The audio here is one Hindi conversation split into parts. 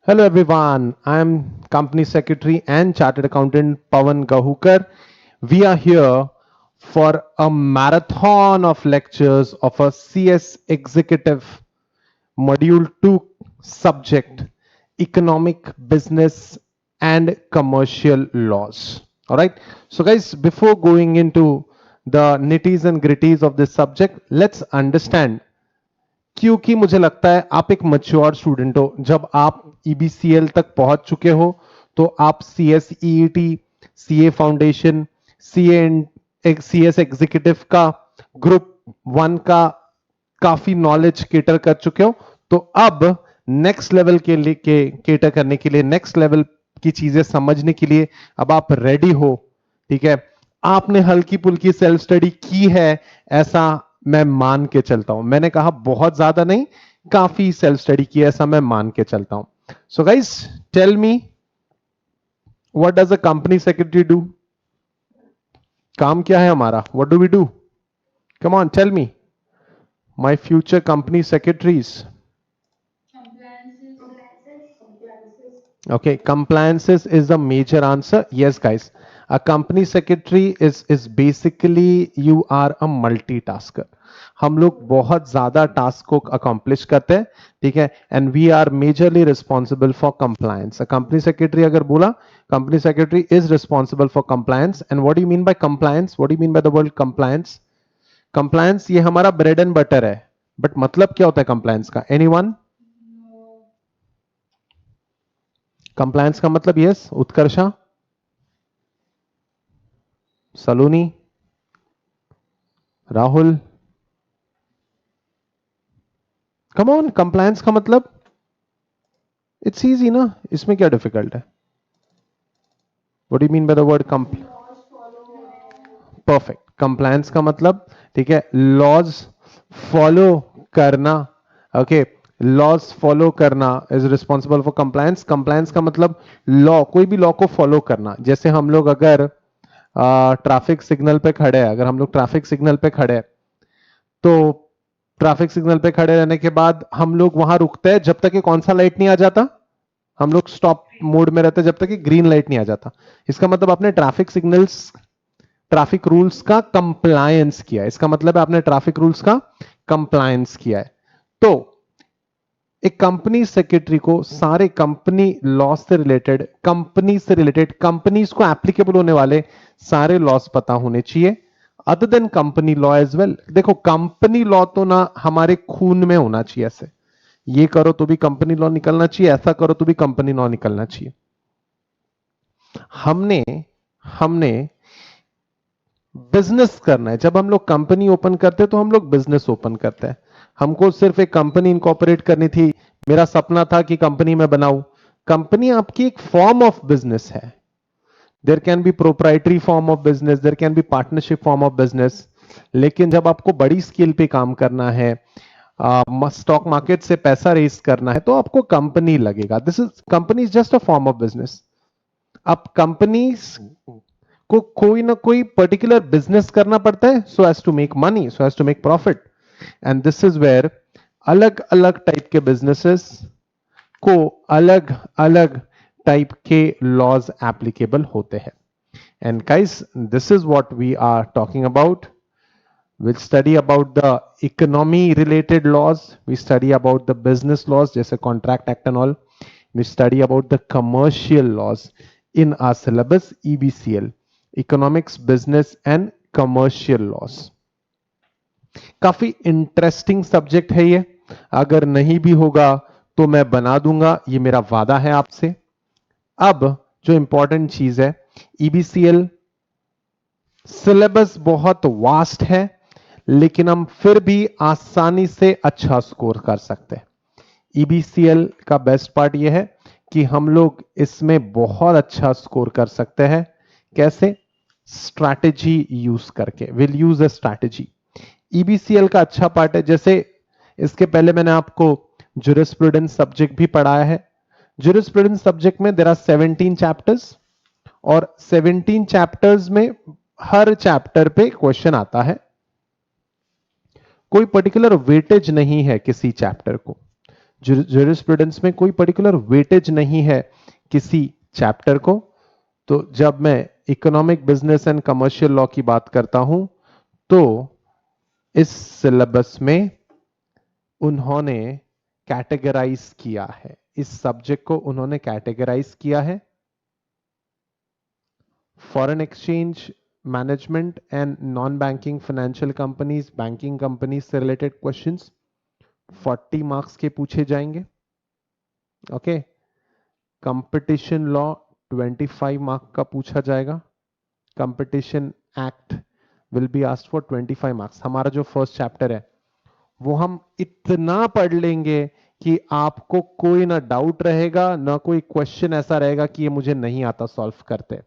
Hello everyone, I am Company Secretary and Chartered Accountant Pawan Gahukar. We are here for a marathon of lectures of a CS Executive Module 2 subject, Economic, Business and Commercial Laws. Alright, so guys, before going into the nitties and gritties of this subject, let's understand क्योंकि मुझे लगता है आप एक मच्योर स्टूडेंट हो जब आप ईबीसीएल तक पहुंच चुके हो तो आप C S E T C A foundation C S executive का ग्रुप 1 का काफी नॉलेज केटर कर चुके हो। तो अब नेक्स्ट लेवल के लिए केटर करने के लिए नेक्स्ट लेवल की चीजें समझने के लिए अब आप रेडी हो। ठीक है, आपने हल्की पुल्की सेल्फ स्टडी की है ऐसा मैं मान के चलता हूं। मैंने कहा बहुत ज्यादा नहीं, काफी सेल्फ स्टडी की है ऐसा मैं मान के चलता हूं। So guys, tell me, what does a company secretary do? काम क्या है हमारा? What do we do? Come on, tell me my future company secretaries. Okay, compliances is the major answer. Yes, guys. A company secretary is basically you are a multitasker. हम लोग बहुत ज्यादा टास्क को अकॉम्प्लिश करते हैं, ठीक है, and we are majorly responsible for compliance. Company secretary अगर बोला, company secretary is responsible for compliance. And what do you mean by compliance? What do you mean by the word compliance? Compliance ये हमारा ब्रेड एंड बटर है, बट मतलब क्या होता है कंप्लायंस का? एनीवन? कंप्लायंस का मतलब yes, Utkarsha, Saloni, Rahul, come on, compliance का मतलब इट्स इजी ना, इसमें क्या डिफिकल्ट है? What do you mean by the word perfect? Compliance का मतलब, ठीक है, लॉज फॉलो करना। ओके, लॉज फॉलो करना is responsible for compliance. Compliance का मतलब लॉ, कोई भी लॉ को फॉलो करना। जैसे हम लोग अगर ट्रैफिक सिग्नल पे खड़े हैं, अगर हम लोग ट्रैफिक सिग्नल पे खड़े हैं तो ट्रैफिक सिग्नल पे खड़े रहने के बाद हम लोग वहां रुकते हैं जब तक कि कौन सा लाइट नहीं आ जाता। हम लोग स्टॉप मोड में रहते हैं जब तक कि ग्रीन लाइट नहीं आ जाता। इसका मतलब आपने ट्रैफिक सिग्नल्स, ट्रैफिक रूल्स का कंप्लायंस किया। इसका मतलब है आपने ट्रैफिक रूल्स का कंप्लायंस किया है। तो एक कंपनी सेक्रेटरी को सारे कंपनी लॉ से रिलेटेड, कंपनीज को एप्लीकेबल होने वाले सारे लॉस पता होने चाहिए, other than company law as well. देखो, कंपनी लॉ तो ना हमारे खून में होना चाहिए। ऐसे ये करो तो भी कंपनी लॉ निकलना चाहिए, ऐसा करो तो भी कंपनी लॉ निकलना चाहिए। हमने हमने बिजनेस करना है। जब हम लोग कंपनी ओपन करते हैं तो हम लोग बिजनेस ओपन करते हैं। हमको सिर्फ एक कंपनी इनकॉर्पोरेट करनी थी, मेरा सपना था कि कंपनी में बनाऊं। कंपनी आपकी एक फॉर्म ऑफ बिजनेस है। There can be proprietary form of business, there can be partnership form of business. लेकिन जब आपको बड़ी स्केल पे काम करना है, स्टॉक मार्केट से पैसा रेस करना है, तो आपको कंपनी लगेगा। This is company is just a form of business. अब कंपनीज को कोई ना कोई पर्टिकुलर बिजनेस करना पड़ता है so as to make money, so as to make profit. And this is where अलग अलग टाइप के बिजनेसेस को अलग अलग टाइप के लॉज एप्लीकेबल होते हैं। And guys, this is what we are talking about. We'll study about the economy related laws. We study about the business laws, जैसे Contract Act and all. We study about the commercial laws in our syllabus EBCL, Economics, Business and Commercial Laws. काफी इंटरेस्टिंग सब्जेक्ट है ये। अगर नहीं भी होगा तो मैं बना दूंगा, ये मेरा वादा है आपसे। अब जो इंपॉर्टेंट चीज है, EBCL सिलेबस बहुत वास्ट है, लेकिन हम फिर भी आसानी से अच्छा स्कोर कर सकते हैं। ईबीसीएल का बेस्ट पार्ट यह है कि हम लोग इसमें बहुत अच्छा स्कोर कर सकते हैं। कैसे? स्ट्रैटेजी यूज करके। Will use a strategy. EBCL का अच्छा पार्ट है, जैसे इसके पहले मैंने आपको जुरिस्प्रूडेंस सब्जेक्ट भी पढ़ाया है। जुरिस्प्रूडेंस सब्जेक्ट में देयर आर 17 चैप्टर्स, और 17 चैप्टर्स में हर चैप्टर पे क्वेश्चन आता है। कोई पर्टिकुलर वेटेज नहीं है किसी चैप्टर को। ज्यूरिस्प्रूडेंस में कोई पर्टिकुलर वेटेज नहीं है किसी चैप्टर को। तो जब मैं economic business and commercial law की बात करता हूं तो इस सिलेबस में उन्होंने कैटेगराइज किया है, इस सब्जेक्ट को उन्होंने कैटेगराइज किया है। Foreign exchange management and non banking financial companies, banking companies से रिलेटेड क्वेश्चंस 40 मार्क्स के पूछे जाएंगे। ओके, कंपटीशन लॉ 25 मार्क का पूछा जाएगा। Competition act will be asked for 25 marks. हमारा जो फर्स्ट चैप्टर है वो हम इतना पढ़ लेंगे कि आपको कोई ना डाउट रहेगा, ना कोई क्वेश्चन ऐसा रहेगा कि ये मुझे नहीं आता सॉल्व करते।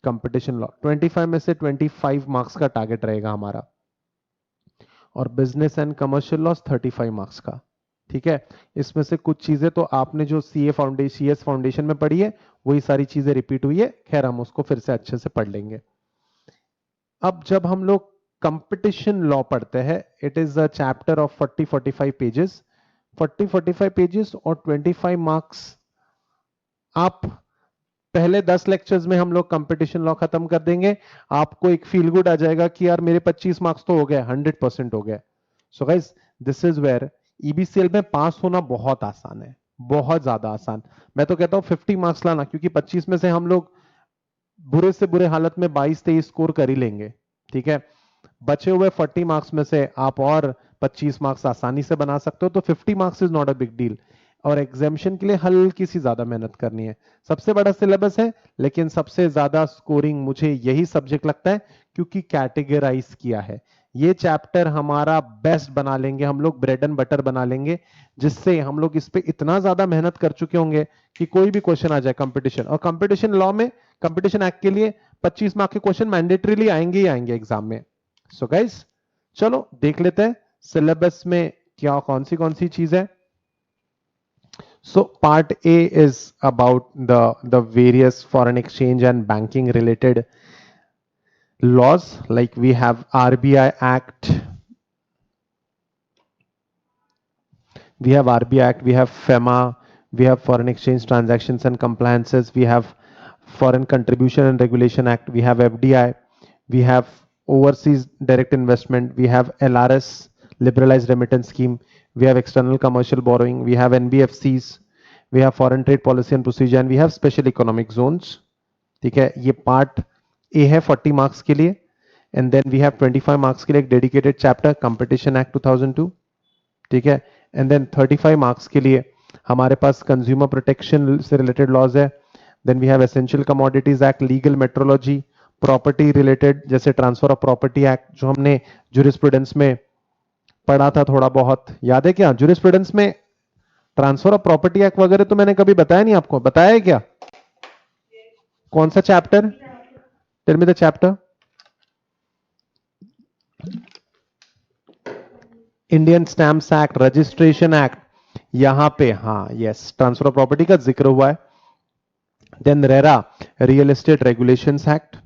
कंपटीशन लॉ 25 में से 25 मार्क्स का टारगेट रहेगा हमारा, और business and commercial loss 35 marks का। ठीक है, इसमें से कुछ चीजें तो आपने जो सीए फाउंडेशन, सीएस फाउंडेशन में पढ़ी है वही सारी चीजें रिपीट हुई है, खैर हम उसको फिर से अच्छे से पढ़ लेंगे। अब जब हम लोग कंपटीशन लॉ पढ़ते हैं, it is a chapter of 40-45 pages, 40-45 pages और 25 मार्क्स। आप पहले 10 लेक्चर्स में हम लोग कंपटीशन लॉ खत्म कर देंगे, आपको एक फील गुड आ जाएगा कि यार मेरे 25 मार्क्स तो हो गए, 100% हो गए। So guys, this is where EBCL में पास होना बहुत आसान है, बहुत ज्यादा आसान। मैं तो कहता हूं 50 मार्क्स लाना, क्योंकि 25 में से हम लोग बुरे से बुरे हालत में 22-23 स्कोर कर ही लेंगे। ठीक है, बचे हुए 40 मार्क्स में से आप और 25 मार्क्स आसानी से बना सकते हो, तो 50 marks is not a big deal. और एग्जामिशन के लिए हल्की सी ज्यादा मेहनत करनी है। सबसे बड़ा सिलेबस है, लेकिन सबसे ज्यादा स्कोरिंग मुझे यही सब्जेक्ट लगता है, क्योंकि कैटेगराइज किया है। ये चैप्टर हमारा बेस्ट बना लेंगे हम लोग, ब्रेड एंड बटर बना लेंगे, जिससे हम लोग इस पे इतना ज्यादा मेहनत कर चुके होंगे कि कोई भी क्वेश्चन आ जाए कंपटीशन, और कंपटीशन लॉ में, कंपटीशन एक्ट के लिए 25 मार्क के क्वेश्चन मैंडेटरीली आएंगे ही आएंगे एग्जाम में। सो गाइस, चलो देख लेते हैं सिलेबस में क्या कौन सी चीज है। So part A is about the various foreign exchange and banking related laws, like we have RBI Act, we have FEMA, we have Foreign Exchange Transactions and Compliances, we have Foreign Contribution and Regulation Act, we have FDI, we have Overseas Direct Investment, we have LRS, Liberalized Remittance Scheme, we have External Commercial Borrowing, we have NBFCs, we have Foreign Trade Policy and Procedure, and we have Special Economic Zones. ठीक है, ये पार्ट ए है 40 मार्क्स के लिए। And then we have 25 marks के लिए एक डेडिकेटेड चैप्टर कंपटीशन एक्ट 2002। ठीक है, एंड देन 35 मार्क्स के लिए हमारे पास कंज्यूमर प्रोटेक्शन से रिलेटेड लॉज है। Then we have essential commodities act, legal metrology, property related जैसे ट्रांसफर ऑफ प्रॉपर्टी एक्ट, जो हमने ज्यूरिस्प्रूडेंस में पढ़ा था थोड़ा बहुत, याद है क्या? ज्यूरिस्प्रूडेंस में ट्रांसफर ऑफ प्रॉपर्टी एक्ट वगैरह तो मैंने कभी बताया नहीं आपको, बताया है क्या? कौन सा chapter? Tell me the chapter. Indian stamps act, registration act, यहां पे हाँ यस, ट्रांसफर ऑफ प्रॉपर्टी का जिक्र हुआ है। Then RERA, real estate regulations act,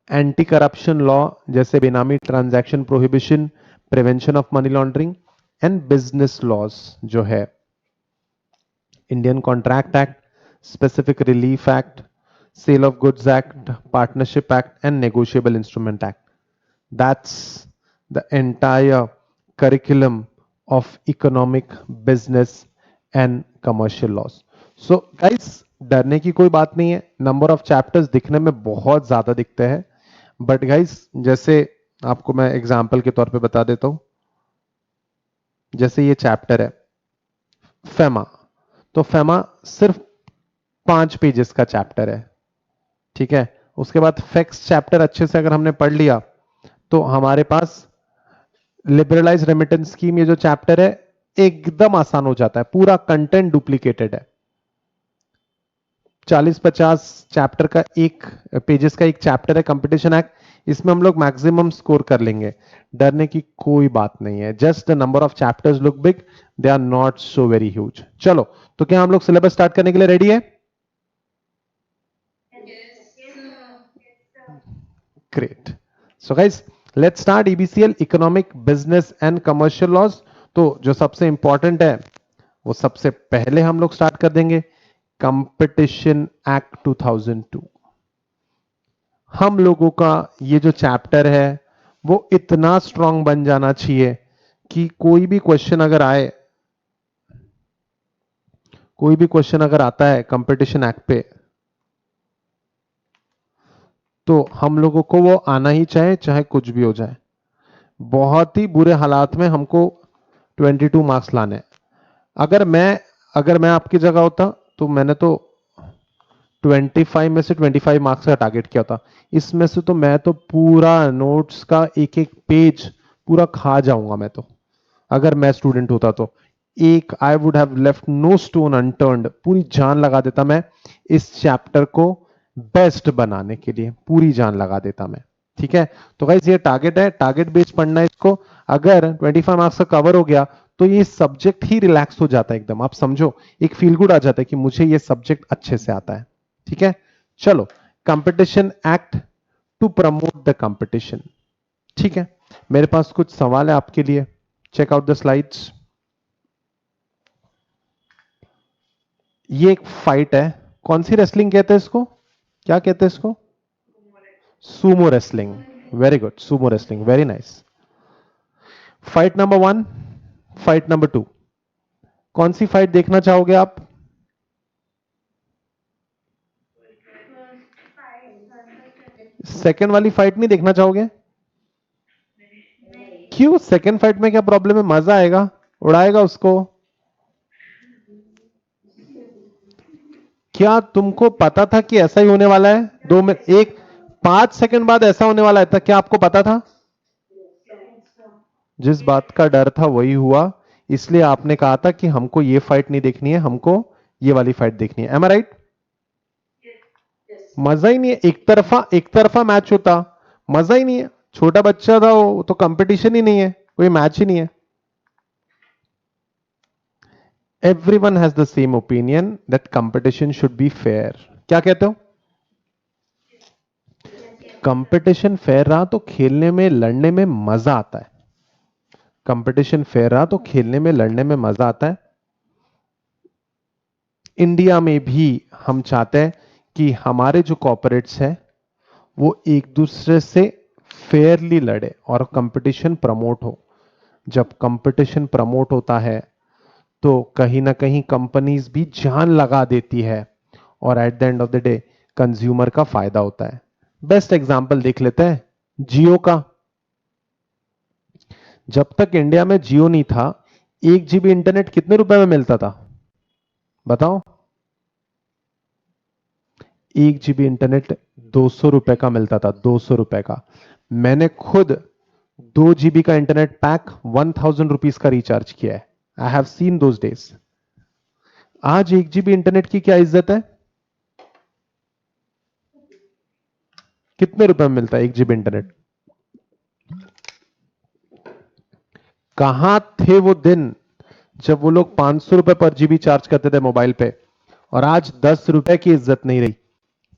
anti corruption law जैसे benami transaction prohibition, prevention of money laundering, and business laws जो है Indian contract act, specific relief act, sale of goods act, partnership act, and negotiable instrument act. That's the entire curriculum of economic, business and commercial laws. So guys, डरने की कोई बात नहीं है, नंबर ऑफ चैप्टर्स दिखने में बहुत ज्यादा दिखते हैं, बट गाइस जैसे आपको मैं एग्जांपल के तौर पे बता देता हूं, जैसे ये चैप्टर है फेमा, तो फेमा सिर्फ 5 पेजेस का चैप्टर है। ठीक है, उसके बाद फैक्स चैप्टर अच्छे से अगर हमने पढ़ लिया तो हमारे पास लिबरलाइज रेमिटेंस स्कीम, ये जो चैप्टर है एकदम आसान हो जाता है, पूरा कंटेंट डुप्लीकेटेड है। 40-50 चैप्टर का एक पेजेस का एक चैप्टर है कंपटीशन एक्ट, इसमें हम लोग मैक्सिमम स्कोर कर लेंगे, डरने की कोई बात नहीं है। Just the number of chapters look big, they are not so very huge. चलो, तो क्या हम लोग सिलेबस स्टार्ट करने के लिए रेडी है? Great. So guys, let's start EBCL, Economic, Business and Commercial Laws. तो जो सबसे इंपॉर्टेंट है वो सबसे पहले हम लोग स्टार्ट कर देंगे, कंपटीशन एक्ट 2002। हम लोगों का ये जो चैप्टर है वो इतना स्ट्रांग बन जाना चाहिए कि कोई भी क्वेश्चन अगर आए, कोई भी क्वेश्चन अगर आता है कंपटीशन एक्ट पे, तो हम लोगों को वो आना ही चाहे, चाहे कुछ भी हो जाए। बहुत ही बुरे हालात में हमको 22 मार्क्स लाने हैं। अगर मैं आपकी जगह होता तो मैंने तो 25 में से 25 मार्क्स का टारगेट किया था। इसमें से तो मैं तो पूरा नोट्स का एक एक पेज पूरा खा जाऊंगा मैं तो, अगर मैं स्टूडेंट होता तो। एक I would have left no stone unturned, पूरी जान लगा देता मैं इस चैप्टर को बेस्ट बनाने के लिए, पूरी जान लगा देता मैं। ठीक है, तो गाइस ये टारगेट है, टारगेट बेस्ड पढ़ना है इसको। अगर 25 मार्क्स का कवर हो गया तो ये सब्जेक्ट ही रिलैक्स हो जाता है एकदम, आप समझो, एक फील गुड आ जाता है कि मुझे ये सब्जेक्ट अच्छे से आता है। ठीक है, चलो, competition act to promote the competition. ठीक है, मेरे पास कुछ सवाल है आपके लिए, चेक आउट द स्लाइड्स। ये एक फाइट है, कौन सी रेसलिंग कहते हैं इसको, क्या कहते हैं इसको? Sumo wrestling. Very good, Sumo wrestling, very nice. Fight number 1, fight number 2, कौन सी फाइट देखना चाहोगे आप? सेकेंड वाली फाइट नहीं देखना चाहोगे? क्यों? सेकेंड फाइट में क्या प्रॉब्लम है, मजा आएगा, उड़ाएगा उसको। क्या तुमको पता था कि ऐसा ही होने वाला है? 2 मिनट, 5 सेकंड बाद ऐसा होने वाला है, था क्या आपको पता था? जिस बात का डर था वही हुआ, इसलिए आपने कहा था कि हमको ये फाइट नहीं देखनी है, हमको ये वाली फाइट देखनी है। एम आई राइट? मजा ही नहीं है, एक तरफा मैच होता, मजा ही नहीं है। छोटा बच्चा था वो तो, कंपटीशन ही नहीं है, कोई मैच ही नहीं है। Everyone has the same opinion that competition should be fair. क्या कहते हो? कंपटीशन फेयर रहा तो खेलने में लड़ने में मजा आता है। कंपटीशन फेयर रहा तो खेलने में लड़ने में मजा आता है। इंडिया में भी हम चाहते हैं कि हमारे जो कॉर्पोरेट्स हैं वो एक दूसरे से फेयरली लड़े और कंपटीशन प्रमोट हो। जब कंपटीशन प्रमोट होता है तो कहीं ना कहीं कंपनीज भी जान लगा देती है और at the end of the day consumer का फायदा होता है। बेस्ट एग्जांपल देख लेते हैं जियो का। जब तक इंडिया में जियो नहीं था, 1 GB इंटरनेट कितने रुपए में मिलता था बताओ? 1 GB इंटरनेट 200 रुपए का मिलता था, 200 रुपए का। मैंने खुद 2 GB का इंटरनेट पैक 1000 रुपीज का रिचार्ज किया है। I have seen those days. आज 1 GB इंटरनेट की क्या इज्जत है? कितने रुपए में मिलता है 1 GB इंटरनेट? कहां थे वो दिन जब वो लोग 500 रुपए पर जीबी चार्ज करते थे मोबाइल पे, और आज 10 रुपए की इज्जत नहीं रही,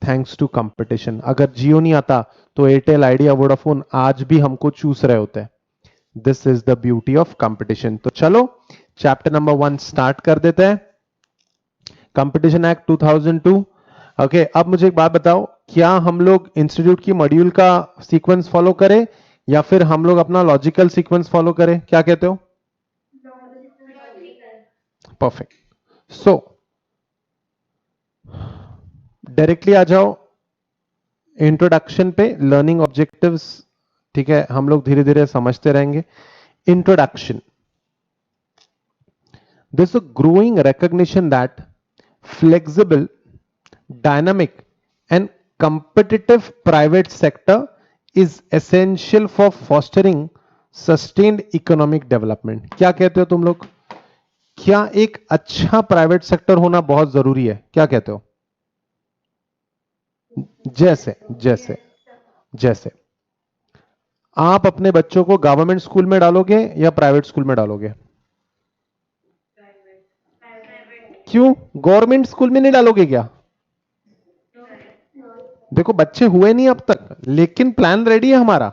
थैंक्स टू कंपटीशन। अगर जियो नहीं आता तो एयरटेल, आइडिया, वोडाफोन आज भी हमको चूस रहे होते। This is the beauty of competition. तो चलो चैप्टर नंबर 1 स्टार्ट कर देते हैं, कंपटीशन एक्ट 2002। ओके, अब मुझे एक बात बताओ, क्या हम लोग इंस्टीट्यूट की मॉड्यूल का सीक्वेंस फॉलो करें या फिर हम लोग अपना लॉजिकल सीक्वेंस फॉलो करें, क्या कहते हो? परफेक्ट। सो डायरेक्टली आ जाओ इंट्रोडक्शन पे, लर्निंग ऑब्जेक्टिव्स। ठीक है, हम लोग धीरे धीरे समझते रहेंगे। Introduction. There's a growing recognition that flexible, dynamic, and competitive private sector is essential for fostering sustained economic development। क्या कहते हो तुम लोग? क्या एक अच्छा प्राइवेट सेक्टर होना बहुत जरूरी है, क्या कहते हो? जैसे जैसे जैसे आप अपने बच्चों को गवर्नमेंट स्कूल में डालोगे या प्राइवेट स्कूल में डालोगे? क्यों? गवर्नमेंट स्कूल में नहीं डालोगे क्या? देखो बच्चे हुए नहीं अब तक, लेकिन प्लान रेडी है हमारा।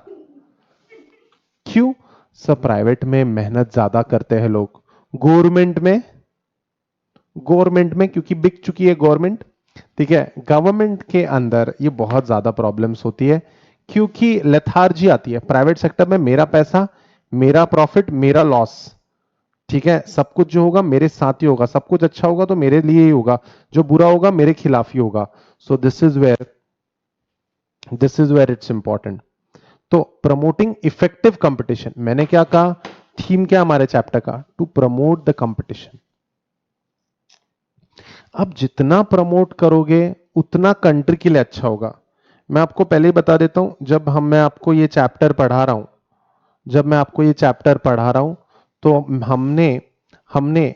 क्यों? सब प्राइवेट में मेहनत ज्यादा करते हैं लोग, गवर्नमेंट में क्योंकि बिक चुकी है गवर्नमेंट, ठीक है, गवर्नमेंट के अंदर ये बहुत ज्यादा प्रॉब्लम्स होती है क्योंकि लेथार्जी आती है। प्राइवेट सेक्टर में मेरा पैसा, मेरा प्रॉफिट, मेरा लॉस, ठीक है, सब कुछ जो होगा मेरे साथ ही होगा, सब कुछ अच्छा होगा तो मेरे लिए ही होगा, जो बुरा होगा मेरे खिलाफ ही होगा। So this is where it's important. तो प्रमोटिंग इफेक्टिव कंपटीशन, मैंने क्या कहा, थीम क्या हमारे चैप्टर का, टू प्रमोट द कंपटीशन। अब जितना प्रमोट करोगे उतना कंट्री के लिए अच्छा होगा। मैं आपको पहले ही बता देता हूं, मैं आपको ये चैप्टर पढ़ा रहा हूं, तो हमने हमने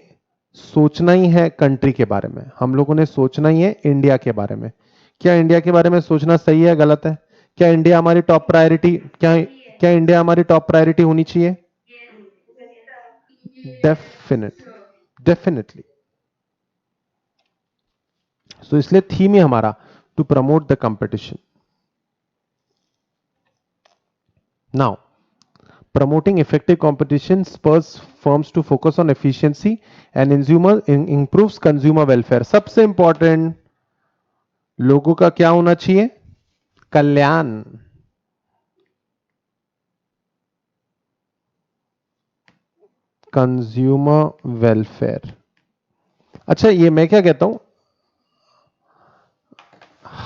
सोचना ही है कंट्री के बारे में, हम लोगों ने सोचना ही है इंडिया के बारे में। क्या इंडिया के बारे में सोचना सही है, गलत है? क्या इंडिया हमारी टॉप प्रायोरिटी, क्या इंडिया हमारी टॉप प्रायोरिटी होनी चाहिए? डेफिनेटली। सो इसलिए थीम ही हमारा to promote the competition. Now, promoting effective competition spurs firms to focus on efficiency and improves consumer welfare। सबसे इंपॉर्टेंट, लोगों का क्या होना चाहिए? कल्याण। Consumer welfare. अच्छा, ये मैं क्या कहता हूं,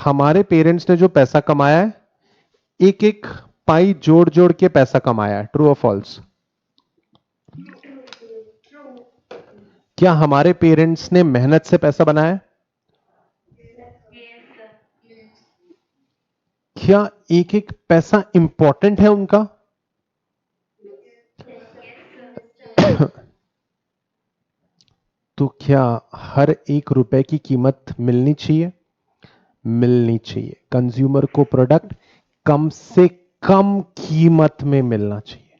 हमारे पेरेंट्स ने जो पैसा कमाया है, एक एक पाई जोड़ जोड़ के पैसा कमाया है, ट्रू और फॉल्स? क्या हमारे पेरेंट्स ने मेहनत से पैसा बनाया है? क्या एक एक पैसा इंपॉर्टेंट है उनका? तो क्या हर एक रुपए की कीमत मिलनी चाहिए? मिलनी चाहिए। कंज्यूमर को प्रोडक्ट कम से कम कीमत में मिलना चाहिए।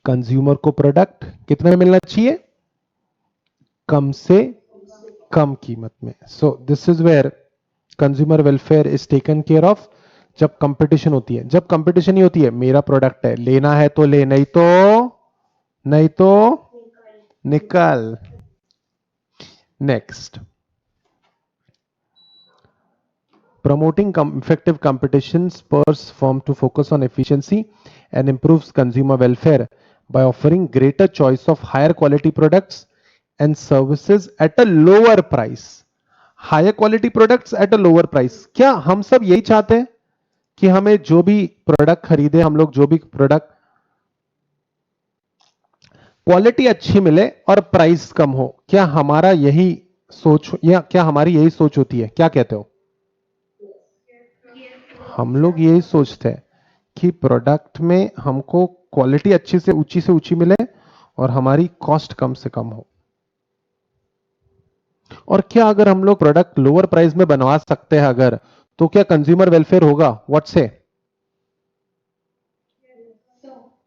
कंज्यूमर को प्रोडक्ट कितने में मिलना चाहिए? कम से कम कीमत में। So this is where consumer welfare is taken care of. जब कंपटीशन होती है, जब कंपटीशन ही होती है, मेरा प्रोडक्ट है, लेना है तो ले, नहीं तो निकल। Next, promoting effective competition spurs firm to focus on efficiency and improves consumer welfare by offering greater choice of higher quality products and services at a lower price। Higher quality products at a lower price. क्या हम सब यही चाहते हैं कि हमें जो भी प्रोडक्ट खरीदे, हम लोग जो भी प्रोडक्ट, क्वालिटी अच्छी मिले और प्राइस कम हो? क्या हमारा यही सोच, या क्या हमारी यही सोच होती है? क्या कहते हो? हम लोग यही सोचते हैं कि प्रोडक्ट में हमको क्वालिटी अच्छी से ऊंची मिले और हमारी कॉस्ट कम से कम हो। और क्या अगर हम लोग प्रोडक्ट लोअर प्राइस में बनवा सकते हैं अगर, तो क्या कंज्यूमर वेलफेयर होगा? व्हाट से?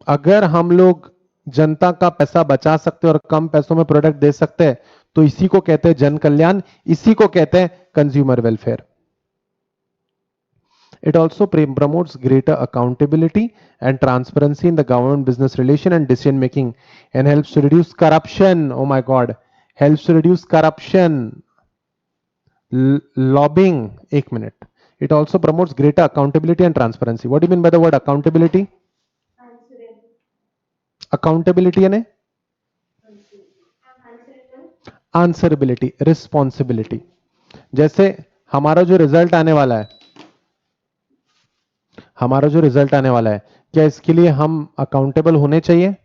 अगर हम लोग जनता का पैसा बचा सकते हैं और कम पैसों में प्रोडक्ट दे सकते हैं, तो इसी को कहते हैं जन कल्याण, इसी को कहते हैं consumer welfare. It also promotes greater accountability and transparency in the government business relation and decision making and helps to reduce corruption. Oh my God, helps to reduce corruption, lobbying. एक minute. It also promotes greater accountability and transparency. What do you mean by the word accountability? Accountability यानी answerability, responsibility। जैसे हमारा जो रिजल्ट आने वाला है, क्या इसके लिए हम अकाउंटेबल होने चाहिए?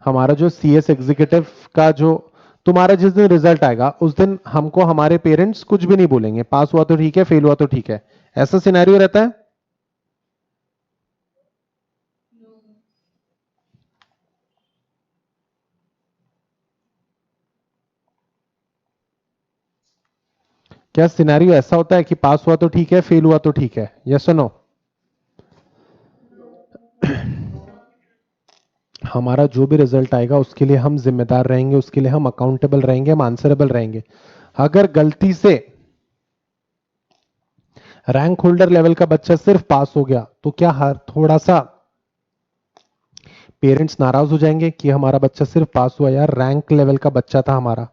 हमारा जो सीएस एग्जीक्यूटिव का जो, तुम्हारा जिस दिन रिजल्ट आएगा उस दिन हमको हमारे पेरेंट्स कुछ भी नहीं बोलेंगे, पास हुआ तो ठीक है, फेल हुआ तो ठीक है, ऐसा सिनेरियो रहता है? क्या सिनेरियो ऐसा होता है कि पास हुआ तो ठीक है, फेल हुआ तो ठीक है? यस और नो? हमारा जो भी रिजल्ट आएगा उसके लिए हम जिम्मेदार रहेंगे, उसके लिए हम अकाउंटेबल रहेंगे, हम आंसरेबल रहेंगे। अगर गलती से रैंक होल्डर लेवल का बच्चा सिर्फ पास हो गया तो क्या हर थोड़ा सा पेरेंट्स नाराज हो जाएंगे कि हमारा बच्चा सिर्फ पास हुआ, यार रैंक लेवल का बच्चा था हमारा?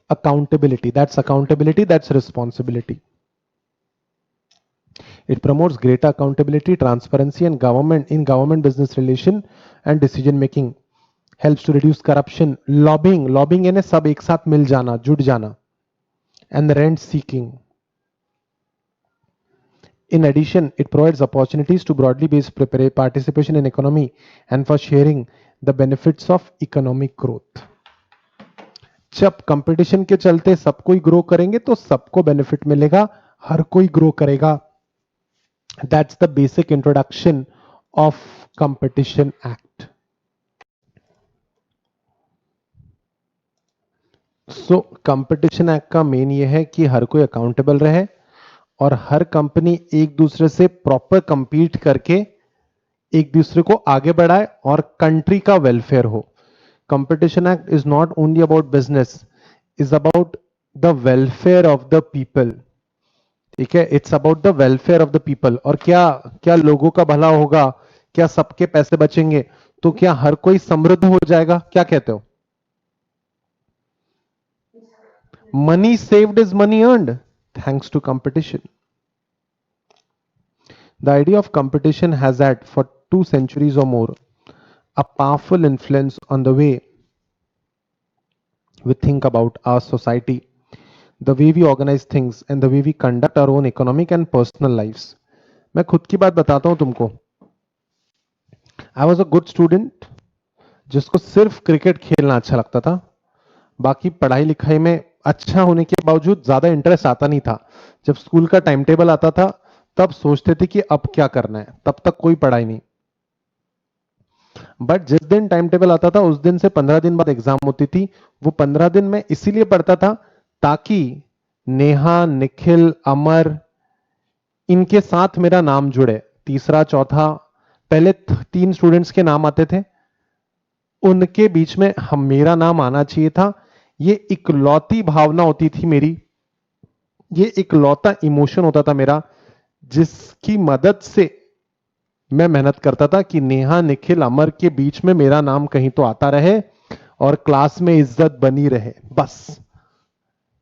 Accountability, that's responsibility. It promotes greater accountability, transparency and government business relation and decision making. Helps to reduce corruption. Lobbying यानी सब एक साथ मिल जाना, जुट जाना. And rent seeking. In addition, it provides opportunities to broadly based participation in economy and for sharing the benefits of economic growth. जब कंपटीशन के चलते सब कोई ग्रो करेंगे तो सबको बेनिफिट मिलेगा, हर कोई ग्रो करेगा. That's the basic introduction of competition act. So competition act का मेन ये है कि हर कोई अकाउंटेबल रहे और हर कंपनी एक दूसरे से प्रॉपर कंपीट करके एक दूसरे को आगे बढ़ाए और कंट्री का वेलफेयर हो. Competition act is not only about business, is about the welfare of the people. ठीक है, it's about the welfare of the people. और क्या क्या लोगों का भला होगा, क्या सबके पैसे बचेंगे, तो क्या हर कोई समृद्ध हो जाएगा? क्या कहते हो? Money saved is money earned thanks to competition. The idea of competition has had for 2 centuries or more a powerful influence on the way we think about our society, the way we organize things and the way we conduct our own economic and personal lives. मैं खुद की बात बताता हूं तुमको. I was a good student जिसको सिर्फ क्रिकेट खेलना अच्छा लगता था. बाकी पढ़ाई लिखाई में अच्छा होने के बावजूद ज्यादा इंटरेस्ट आता नहीं था. जब स्कूल का टाइम टेबल आता था तब सोचते थे कि अब क्या करना है, तब तक कोई पढ़ाई नहीं. बट जिस दिन टाइम टेबल आता था उस दिन से 15 दिन बाद एग्जाम होती थी. वो 15 दिन में इसीलिए पढ़ता था ताकि नेहा, निखिल, अमर इनके साथ मेरा नाम जुड़े. तीसरा, चौथा, पहले 3 स्टूडेंट्स के नाम आते थे, उनके बीच में हम मेरा नाम आना चाहिए था. ये इकलौती भावना होती थी मेरी, ये इकलौता इमोशन होता था मेरा जिसकी मदद से मैं मेहनत करता था कि नेहा, निखिल, अमर के बीच में मेरा नाम कहीं तो आता रहे और क्लास में इज्जत बनी रहे. बस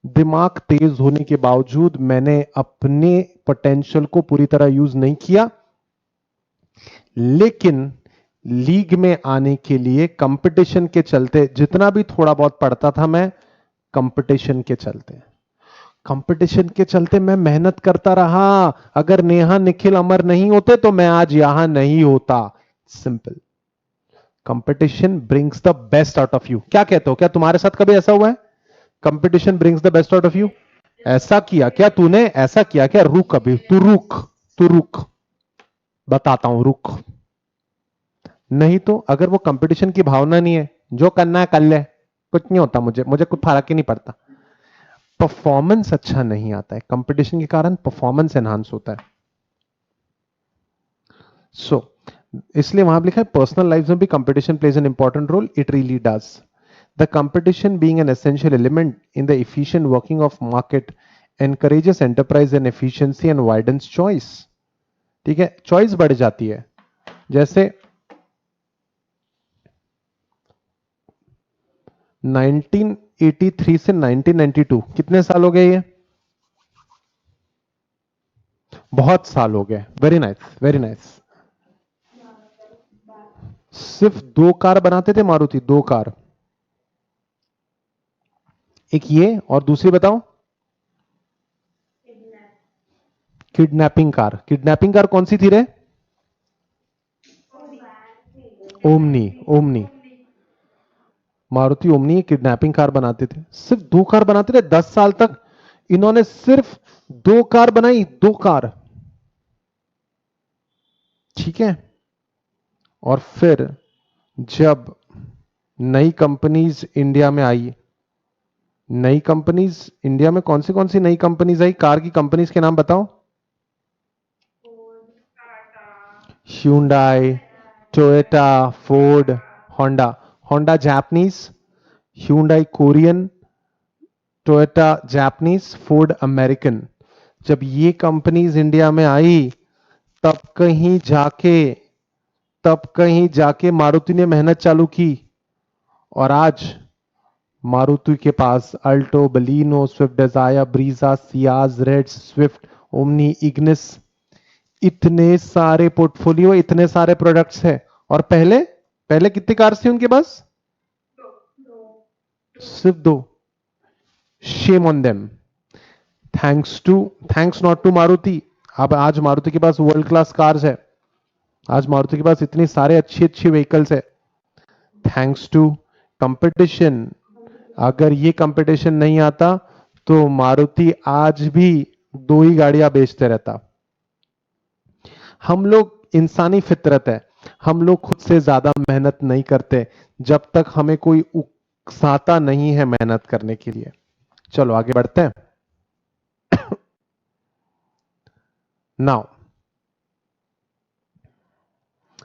दिमाग तेज होने के बावजूद मैंने अपने पोटेंशियल को पूरी तरह यूज नहीं किया. लेकिन लीग में आने के लिए कंपटीशन के चलते जितना भी थोड़ा बहुत पढ़ता था मैं, कंपटीशन के चलते मैं मेहनत करता रहा. अगर नेहा, निखिल, अमर नहीं होते तो मैं आज यहां नहीं होता. Simple. Competition brings the best out of you. क्या कहते हो? क्या तुम्हारे साथ कभी ऐसा हुआ है? Competition brings the best out of you. ऐसा किया क्या तूने? ऐसा किया क्या? रुक, अभी तू रुक, बताता हूं, रुक. नहीं तो अगर वो कंपटीशन की भावना नहीं है, जो करना है कर ले, कुछ नहीं होता, मुझे कुछ फर्क ही नहीं पड़ता. परफॉर्मेंस अच्छा नहीं आता है, कंपटीशन के कारण परफॉर्मेंस एनहांस होता है. सो इसलिए वहां लिखा है पर्सनल लाइफ में भी competition plays an important role. It really does. The competition being an essential element in the efficient working of market encourages enterprise and efficiency and widens choice. ठीक है, चॉइस बढ़ जाती है. जैसे 1983 से 1992 कितने साल हो गए? ये बहुत साल हो गए. Very nice, very nice. सिर्फ 2 कार बनाते थे मारुति, 2 कार. एक ये और दूसरी बताओ. Kidnapping car. किडनैपिंग कार कौन सी थी रे? Omni. Omni, Maruti omni kidnapping car बनाते थे. सिर्फ 2 कार बनाते थे 10 साल तक. इन्होंने सिर्फ 2 कार बनाई, 2 कार. ठीक है. और फिर जब नई कंपनीज इंडिया में आई, नई कंपनीज इंडिया में कौन सी नई कंपनीज आई? कार की कंपनीज के नाम बताओ. Hyundai, Toyota, Ford, Honda. Honda Japanese, Hyundai Korean, Toyota Japanese, Ford American. जब ये कंपनीज इंडिया में आई तब कहीं जाके मारुति ने मेहनत चालू की। और आज मारुति के पास Alto, Baleno, Swift Dzire, Brezza, Ciaz, red, Swift, Omni, Ignis, इतने सारे पोर्टफोलियो, इतने सारे प्रोडक्ट्स है। और पहले पहले कितनी कार्स थी उनके पास? सिर्फ दो। Shame on them. Thanks not to Maruti. अब आज मारुति के पास वर्ल्ड क्लास कार्स है। आज मारुति के पास इतनी सारे अच्छी अच्छी व्हीकल्स है, थैंक्स टू कंपटीशन। अगर ये कंपटीशन नहीं आता तो मारुति आज भी दो ही गाड़ियां बेचते रहता। हम लोग, इंसानी फितरत है, हम लोग खुद से ज्यादा मेहनत नहीं करते जब तक हमें कोई उकसाता नहीं है मेहनत करने के लिए। चलो आगे बढ़ते हैं। Now,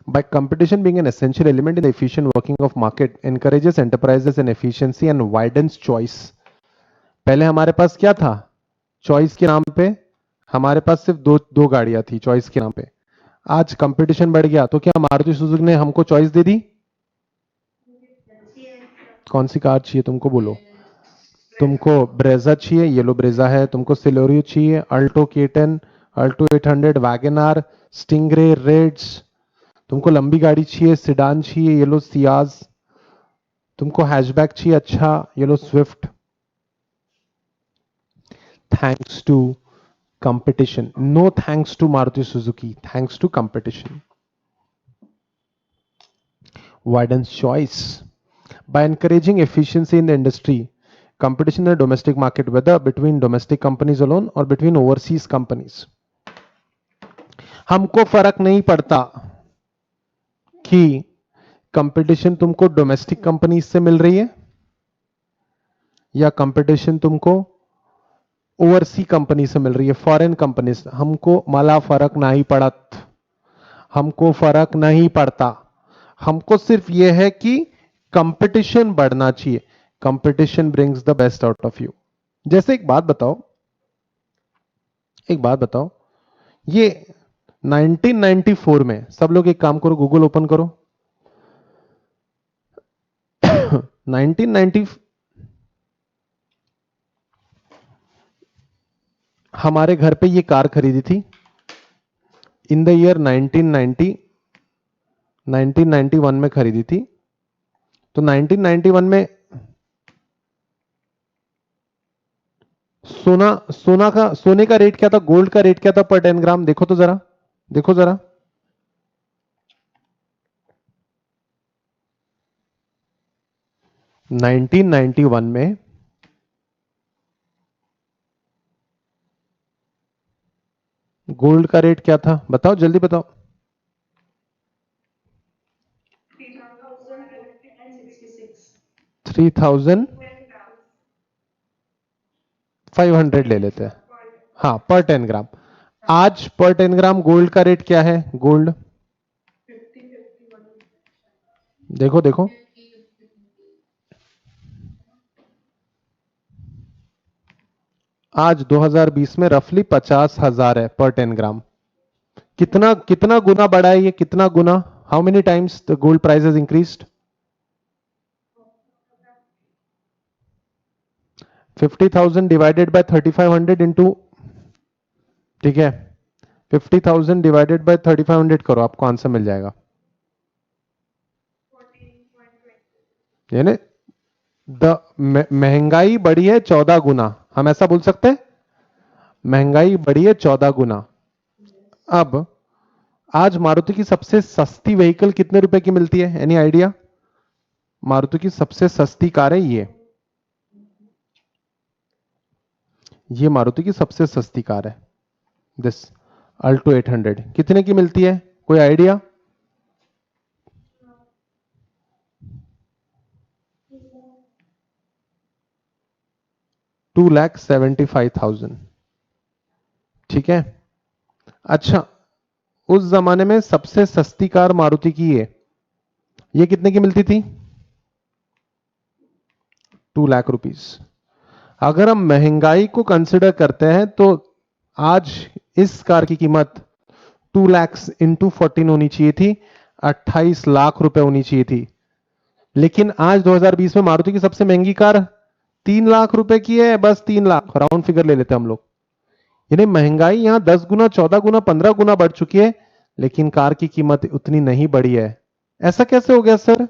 by competition being an essential element in the efficient working of market encourages enterprises and efficiency and widens choice। पहले हमारे पास क्या था? चॉइस के नाम पे हमारे पास सिर्फ दो दो गाड़ियां थी चॉइस के नाम पे। आज कंपटीशन बढ़ गया तो क्या मारुति सुजुकी ने हमको चॉइस दे दी? कौन सी कार चाहिए तुमको, बोलो। तुमको ब्रेजा चाहिए, येलो ब्रेजा है। तुमको सिलोरियो चाहिए, Alto K10, Alto 800, Wagon R, Stingray, रेड्स। तुमको लंबी गाड़ी चाहिए, सिडान चाहिए, येलो सियाज। तुमको हैचबैक चाहिए, अच्छा, yellow Swift. Thanks to competition, no thanks to Maruti Suzuki, thanks to competition, widens choice by encouraging efficiency in the industry. Competition in the domestic market, whether between domestic companies alone or between overseas companies, हमको फर्क नहीं पड़ता कि कंपटीशन तुमको डोमेस्टिक कंपनीज से मिल रही है या कंपटीशन तुमको ओवरसी कंपनी से मिल रही है, फॉरेन कंपनी से। हमको मला फर्क नहीं पड़त, हमको फर्क नहीं पड़ता। हमको सिर्फ यह है कि कंपटीशन बढ़ना चाहिए। Competition brings the best out of you. जैसे एक बात बताओ, ये 1994 में, सब लोग एक काम करो, गूगल ओपन करो। 1990 हमारे घर पे ये कार खरीदी थी इन द ईयर 1991 में खरीदी थी। तो 1991 में सोने का रेट क्या था, गोल्ड का रेट क्या था पर 10 ग्राम? देखो तो जरा, देखो जरा। नाइनटीन 1991 में गोल्ड का रेट क्या था? बताओ, जल्दी बताओ। 3500 ले लेते हैं, हाँ, पर 10 ग्राम। आज पर 10 ग्राम गोल्ड का रेट क्या है? गोल्ड देखो देखो, आज 2020 में रफली 50,000 है पर 10 ग्राम। कितना कितना गुना बढ़ा है ये, कितना गुना? How many times the gold price has increased? 50,000 divided by 3500 into, ठीक है, 50,000 डिवाइडेड बाय 3500 करो, आपको आंसर मिल जाएगा। यानी महंगाई बढ़ी है 14 गुना, हम ऐसा बोल सकते हैं, महंगाई बढ़ी है 14 गुना। अब आज मारुति की सबसे सस्ती व्हीकल कितने रुपए की मिलती है? Any idea? मारुति की सबसे सस्ती कार है ये मारुति की सबसे सस्ती कार है, दिस अल्टो 800। कितने की मिलती है, कोई आइडिया? $2,75,000। ठीक है, अच्छा, उस जमाने में सबसे सस्ती कार मारुति की है, ये कितने की मिलती थी? 2 लाख रुपीस। अगर हम महंगाई को कंसिडर करते हैं तो आज इस कार की कीमत 2 लाख इंटू 14 होनी चाहिए थी, 28 लाख रुपए होनी चाहिए थी। लेकिन आज 2020 में मारुति की सबसे महंगी कार 3 लाख रुपए की है, बस 3 लाख, राउंड फिगर ले लेते हैं हम लोग। यानी महंगाई यहां 10 गुना, 14 गुना, 15 गुना बढ़ चुकी है, लेकिन कार की कीमत उतनी नहीं बढ़ी है। ऐसा कैसे हो गया सर?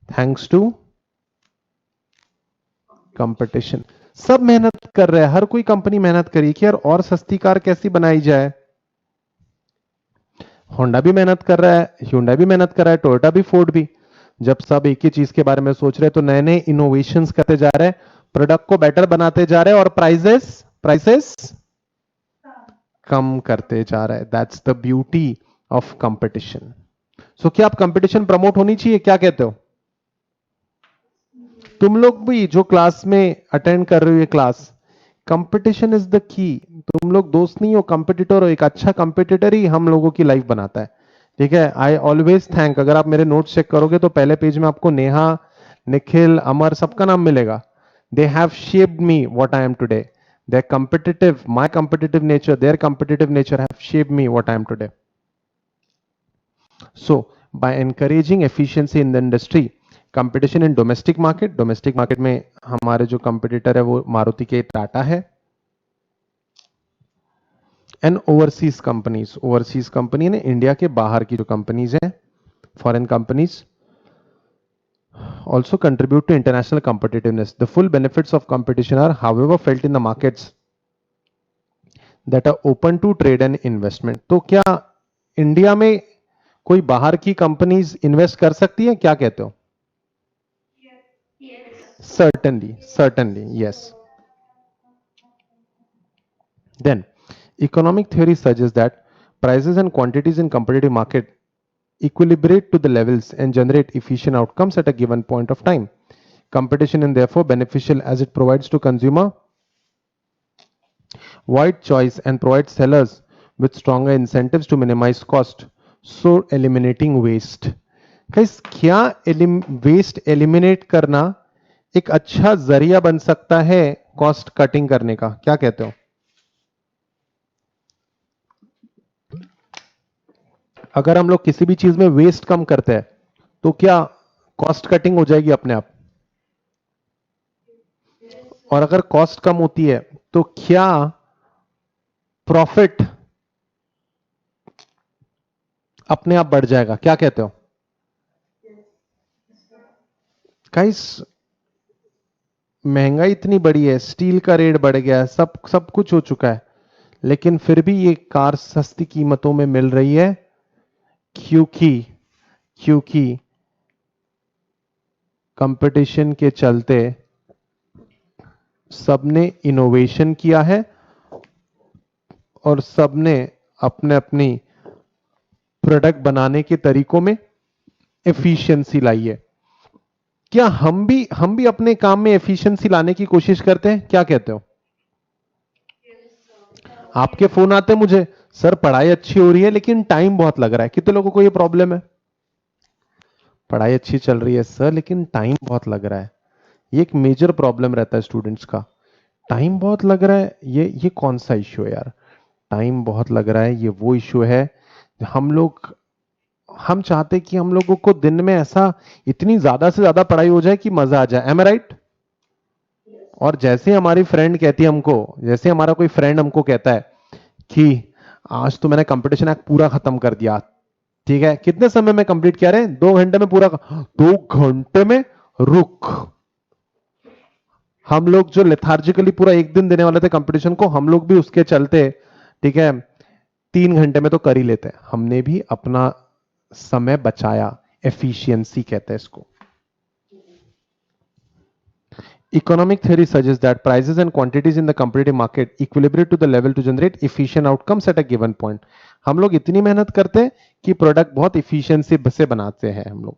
Thanks to competition. सब मेहनत कर रहे हैं, हर कोई कंपनी मेहनत करी कि यार और सस्ती कार कैसी बनाई जाए। होंडा भी मेहनत कर रहा है, ह्यूंडई भी मेहनत कर रहा है, टोयोटा भी, फोर्ड भी। जब सब एक ही चीज के बारे में सोच रहे हैं तो नए नए इनोवेशंस करते जा रहे हैं, प्रोडक्ट को बेटर बनाते जा रहे हैं और प्राइसेस प्राइसेस कम करते जा रहे हैं। That's the beauty of competition. सो क्या आप कंपटीशन प्रमोट होनी चाहिए, क्या कहते हो? तुम लोग भी जो क्लास में अटेंड कर रहे हो ये class, competition is the key. तुम लोग दोस्त नहीं हो, कंपटीटर हो। एक अच्छा कंपटीटर ही हम लोगों की लाइफ बनाता है, ठीक है। आई ऑलवेज थैंक, अगर आप मेरे नोट्स चेक करोगे तो पहले पेज में आपको नेहा, निखिल, अमर सबका नाम मिलेगा। They have shaped me what I am today. They are competitive, my competitive nature, their competitive nature have shaped me what I am today. So by encouraging efficiency in the industry, competition in domestic market में हमारे जो competitor है वो मारुति के टाटा है। एंड ओवरसीज कंपनी ने इंडिया के बाहर की जो कंपनीज हैं, foreign companies, also contribute to international competitiveness. The full benefits of competition are, however, felt in the markets that are open to trade and investment. तो क्या इंडिया में कोई बाहर की कंपनीज इन्वेस्ट कर सकती है, क्या कहते हो? Certainly, yes. Then economic theory suggests that prices and quantities in competitive market equilibrate to the levels and generate efficient outcomes at a given point of time. Competition is therefore beneficial as it provides to consumer wide choice and provides sellers with stronger incentives to minimize cost, so eliminating waste. Guys, क्या वेस्ट एलिमिनेट करना एक अच्छा जरिया बन सकता है कॉस्ट कटिंग करने का, क्या कहते हो? अगर हम लोग किसी भी चीज में वेस्ट कम करते हैं तो क्या कॉस्ट कटिंग हो जाएगी अपने आप? और अगर कॉस्ट कम होती है तो क्या प्रॉफिट अपने आप बढ़ जाएगा, क्या कहते हो? गाइस, महंगाई इतनी बड़ी है, स्टील का रेट बढ़ गया है, सब कुछ हो चुका है, लेकिन फिर भी ये कार सस्ती कीमतों में मिल रही है क्योंकि क्योंकि कंपटीशन के चलते सबने इनोवेशन किया है और सबने अपने अपनी प्रोडक्ट बनाने के तरीकों में एफिशिएंसी लाई है। क्या हम भी अपने काम में एफिशिएंसी लाने की कोशिश करते हैं, क्या कहते हो? आपके फोन आते हैं मुझे, सर पढ़ाई अच्छी हो रही है लेकिन टाइम बहुत लग रहा है। कितने लोगों को ये प्रॉब्लम है? पढ़ाई अच्छी चल रही है सर लेकिन टाइम बहुत लग रहा है। ये एक मेजर प्रॉब्लम रहता है स्टूडेंट्स का, टाइम बहुत लग रहा है। ये कौन सा इश्यू है यार? टाइम बहुत लग रहा है, ये वो इश्यू है। हम चाहते हैं कि हम लोगों को दिन में ऐसा इतनी ज्यादा से ज्यादा पढ़ाई हो जाए कि मजा आ जाए। एम आई राइट? और जैसे हमारी फ्रेंड कहती है हमको, जैसे हमारा कोई फ्रेंड हमको कहता है कि आज तो मैंने कंपटीशन एक्ट पूरा खत्म कर दिया, ठीक है, कितने समय में कंप्लीट किया रे? 2 घंटे में पूरा। 2 घंटे में? रुक, हम लोग जो लेथार्जिकली पूरा एक दिन देने वाले थे कंपटीशन को, हम लोग भी उसके चलते, ठीक है, 3 घंटे में तो कर ही लेते हैं। हमने भी अपना समय बचाया, एफिशिएंसी कहते हैं इसको। Economic theory suggests that prices and quantities in the competitive market equilibrate to the level to generate efficient outcomes at a given point. हम लोग इतनी मेहनत करते हैं कि प्रोडक्ट बहुत इफिशिएंसी से बनाते हैं हम लोग।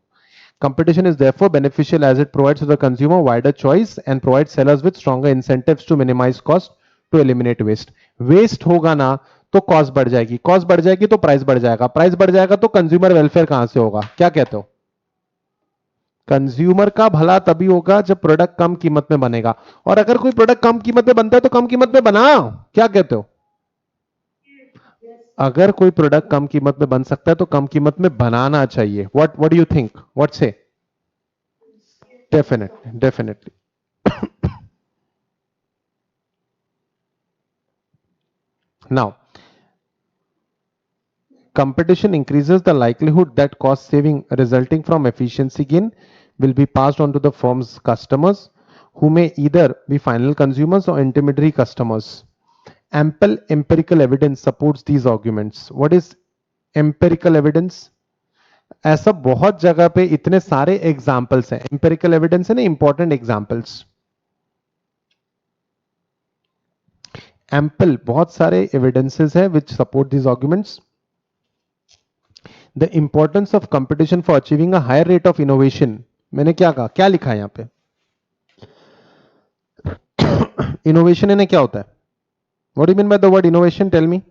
Competition is therefore beneficial as it provides to the consumer wider choice and provides sellers with stronger incentives to minimize cost to eliminate waste. Waste होगा ना तो कॉस्ट बढ़ जाएगी, कॉस्ट बढ़ जाएगी तो प्राइस बढ़ जाएगा, प्राइस बढ़ जाएगा तो कंज्यूमर वेलफेयर कहां से होगा, क्या कहते हो? कंज्यूमर का भला तभी होगा जब प्रोडक्ट कम कीमत में बनेगा, और अगर कोई प्रोडक्ट कम कीमत में बनता है तो कम कीमत में बनाओ। क्या कहते हो? अगर कोई प्रोडक्ट कम कीमत में बन सकता है तो कम कीमत में बनाना चाहिए। What what do you think? What say? Definitely, definitely. Now, competition increases the likelihood that cost saving resulting from efficiency gain will be passed on to the firm's customers, who may either be final consumers or intermediary customers. Ample empirical evidence supports these arguments. What is empirical evidence? ऐसा बहुत जगह पे इतने सारे एग्जाम्पल्स हैं। एम्पेरिकल एविडेंस है ना, इंपॉर्टेंट एग्जाम्पल्स। एम्पल बहुत सारे एविडेंसेस हैं which support these arguments. The importance of competition for achieving a higher rate of innovation. मैंने क्या कहा, क्या लिखा है यहां पे? इनोवेशन इन्हें क्या होता है? What do mean by the word innovation? Tell me.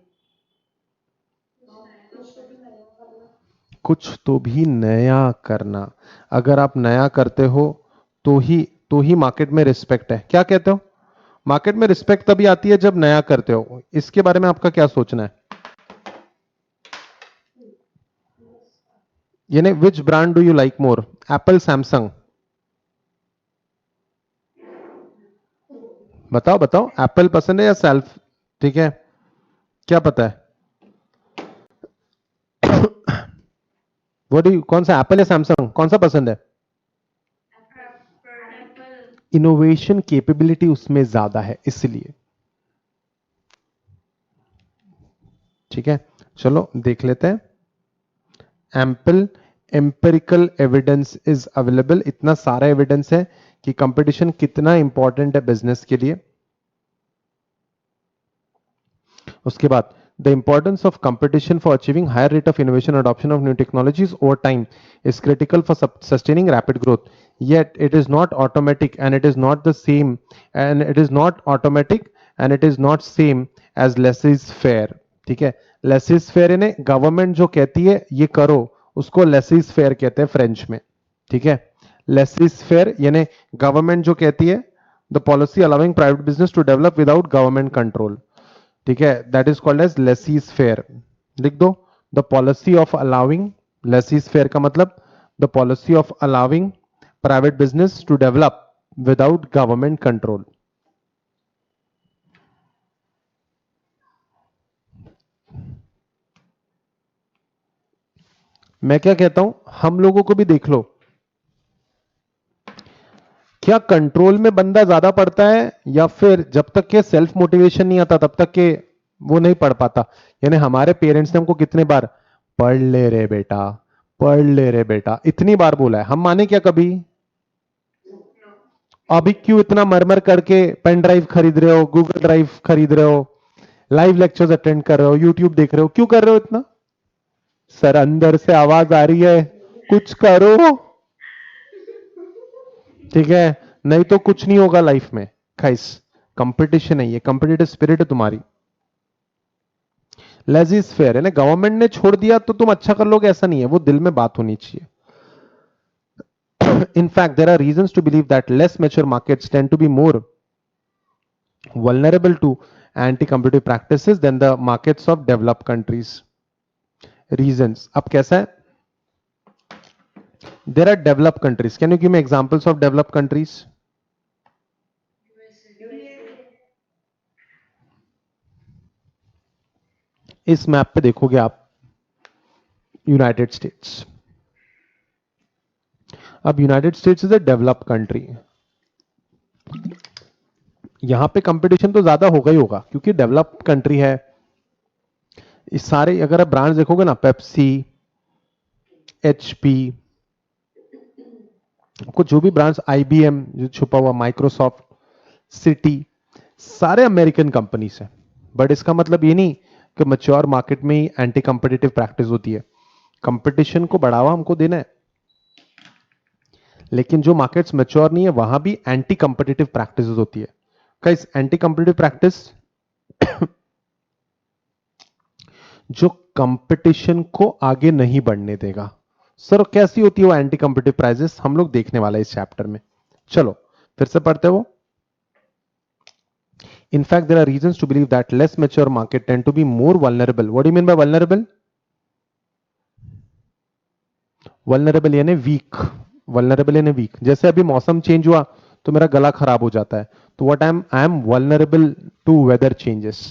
कुछ तो भी नया करना। अगर आप नया करते हो तो ही मार्केट में रिस्पेक्ट है। क्या कहते हो? मार्केट में रिस्पेक्ट तभी आती है जब नया करते हो। इसके बारे में आपका क्या सोचना है? यानी which brand do you like more, Apple, Samsung? बताओ बताओ, एप्पल पसंद है या सेल्फ? ठीक है, क्या पता है? वो कौन सा, एप्पल या सैमसंग, कौन सा पसंद है? इनोवेशन कैपेबिलिटी उसमें ज्यादा है इसलिए। ठीक है, चलो देख लेते हैं। Ample empirical evidence is available. इतना सारा एविडेंस है कि कंपटीशन कितना इंपॉर्टेंट है बिजनेस के लिए। उसके बाद, the importance of competition for achieving higher rate of innovation adoption of new technologies over time is critical for sustaining rapid growth, yet it is not automatic and it is not the same and it is not automatic and it is not same as laissez faire. ठीक है, लेस इज फेयर इन्हें गवर्नमेंट जो कहती है ये करो, उसको लेस इज फेयर कहते हैं फ्रेंच में। ठीक है, लेस इज फेयर यानी गवर्नमेंट जो कहती है, the policy allowing private business to develop without government control. ठीक है, that is called as laissez faire. लिख दो, the policy of allowing, laissez faire का मतलब the policy of allowing private business to develop without government control. मैं क्या कहता हूं, हम लोगों को भी देख लो, क्या कंट्रोल में बंदा ज्यादा पढ़ता है या फिर जब तक के सेल्फ मोटिवेशन नहीं आता तब तक के वो नहीं पढ़ पाता? यानी हमारे पेरेंट्स ने हमको कितने बार पढ़ ले रे बेटा, पढ़ ले रे बेटा, इतनी बार बोला है, हम माने क्या कभी? अभी क्यों इतना मरमर करके पेन ड्राइव खरीद रहे हो, गूगल ड्राइव खरीद रहे हो, लाइव लेक्चर्स अटेंड कर रहे हो, यूट्यूब देख रहे हो, क्यों कर रहे हो इतना? सर अंदर से आवाज आ रही है, कुछ करो। ठीक है, नहीं तो कुछ नहीं होगा लाइफ में। खाइस, कंपटीशन है ये, कंपटीटिव स्पिरिट है तुम्हारी। लेजिस फेयर है ना, गवर्नमेंट ने छोड़ दिया तो तुम अच्छा कर लोगे ऐसा नहीं है, वो दिल में बात होनी चाहिए। In fact, there are reasons to believe that less mature markets tend to be more vulnerable to anti-competitive practices than the markets of developed countries. Reasons, अब कैसा है? There are developed countries. Can you give me examples of developed countries? इस मैप पे देखोगे आप, यूनाइटेड स्टेट्स। अब United states is a developed country. यहां पे कंपटीशन तो ज्यादा होगा ही होगा क्योंकि डेवलप्ड कंट्री है। इस सारे अगर आप ब्रांड्स देखोगे ना, पेप्सी, एचपी, कुछ जो भी ब्रांड्स, आईबीएम जो छुपा हुआ, माइक्रोसॉफ्ट, सिटी, सारे अमेरिकन कंपनीज हैं। बट इसका मतलब ये नहीं कि मैच्योर मार्केट में ही एंटी कंपटीटिव प्रैक्टिस होती है। कंपटीशन को बढ़ावा हमको देना है, लेकिन जो मार्केट्स मैच्योर नहीं है वहां भी एंटी कंपटीटिव प्रैक्टिस होती है। गाइस, एंटी कंपटीटिव प्रैक्टिस जो कंपटीशन को आगे नहीं बढ़ने देगा। सर कैसी होती है वो एंटी कॉम्पिटिटिव प्राइसेस, हम लोग देखने वाला है इस चैप्टर में। चलो फिर से पढ़ते हो। In fact, there are reasons to believe that less mature market tend to be more vulnerable. What do you mean by vulnerable? Vulnerable यानी weak. Vulnerable यानी weak. जैसे अभी मौसम चेंज हुआ तो मेरा गला खराब हो जाता है, तो what I am vulnerable to weather changes.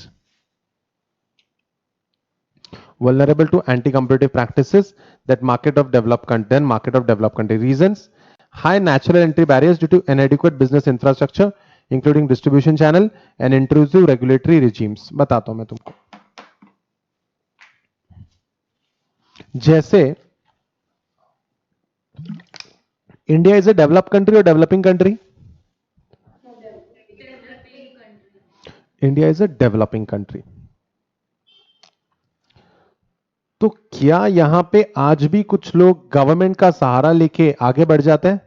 Vulnerable to anti-competitive practices that market of developed country. Reasons: high natural entry barriers due to inadequate business infrastructure, including distribution channel and intrusive regulatory regimes. बताता हूं मैं तुमको। जैसे India is a developed country और developing country? India is a developing country. तो क्या यहां पे आज भी कुछ लोग गवर्नमेंट का सहारा लेके आगे बढ़ जाते हैं?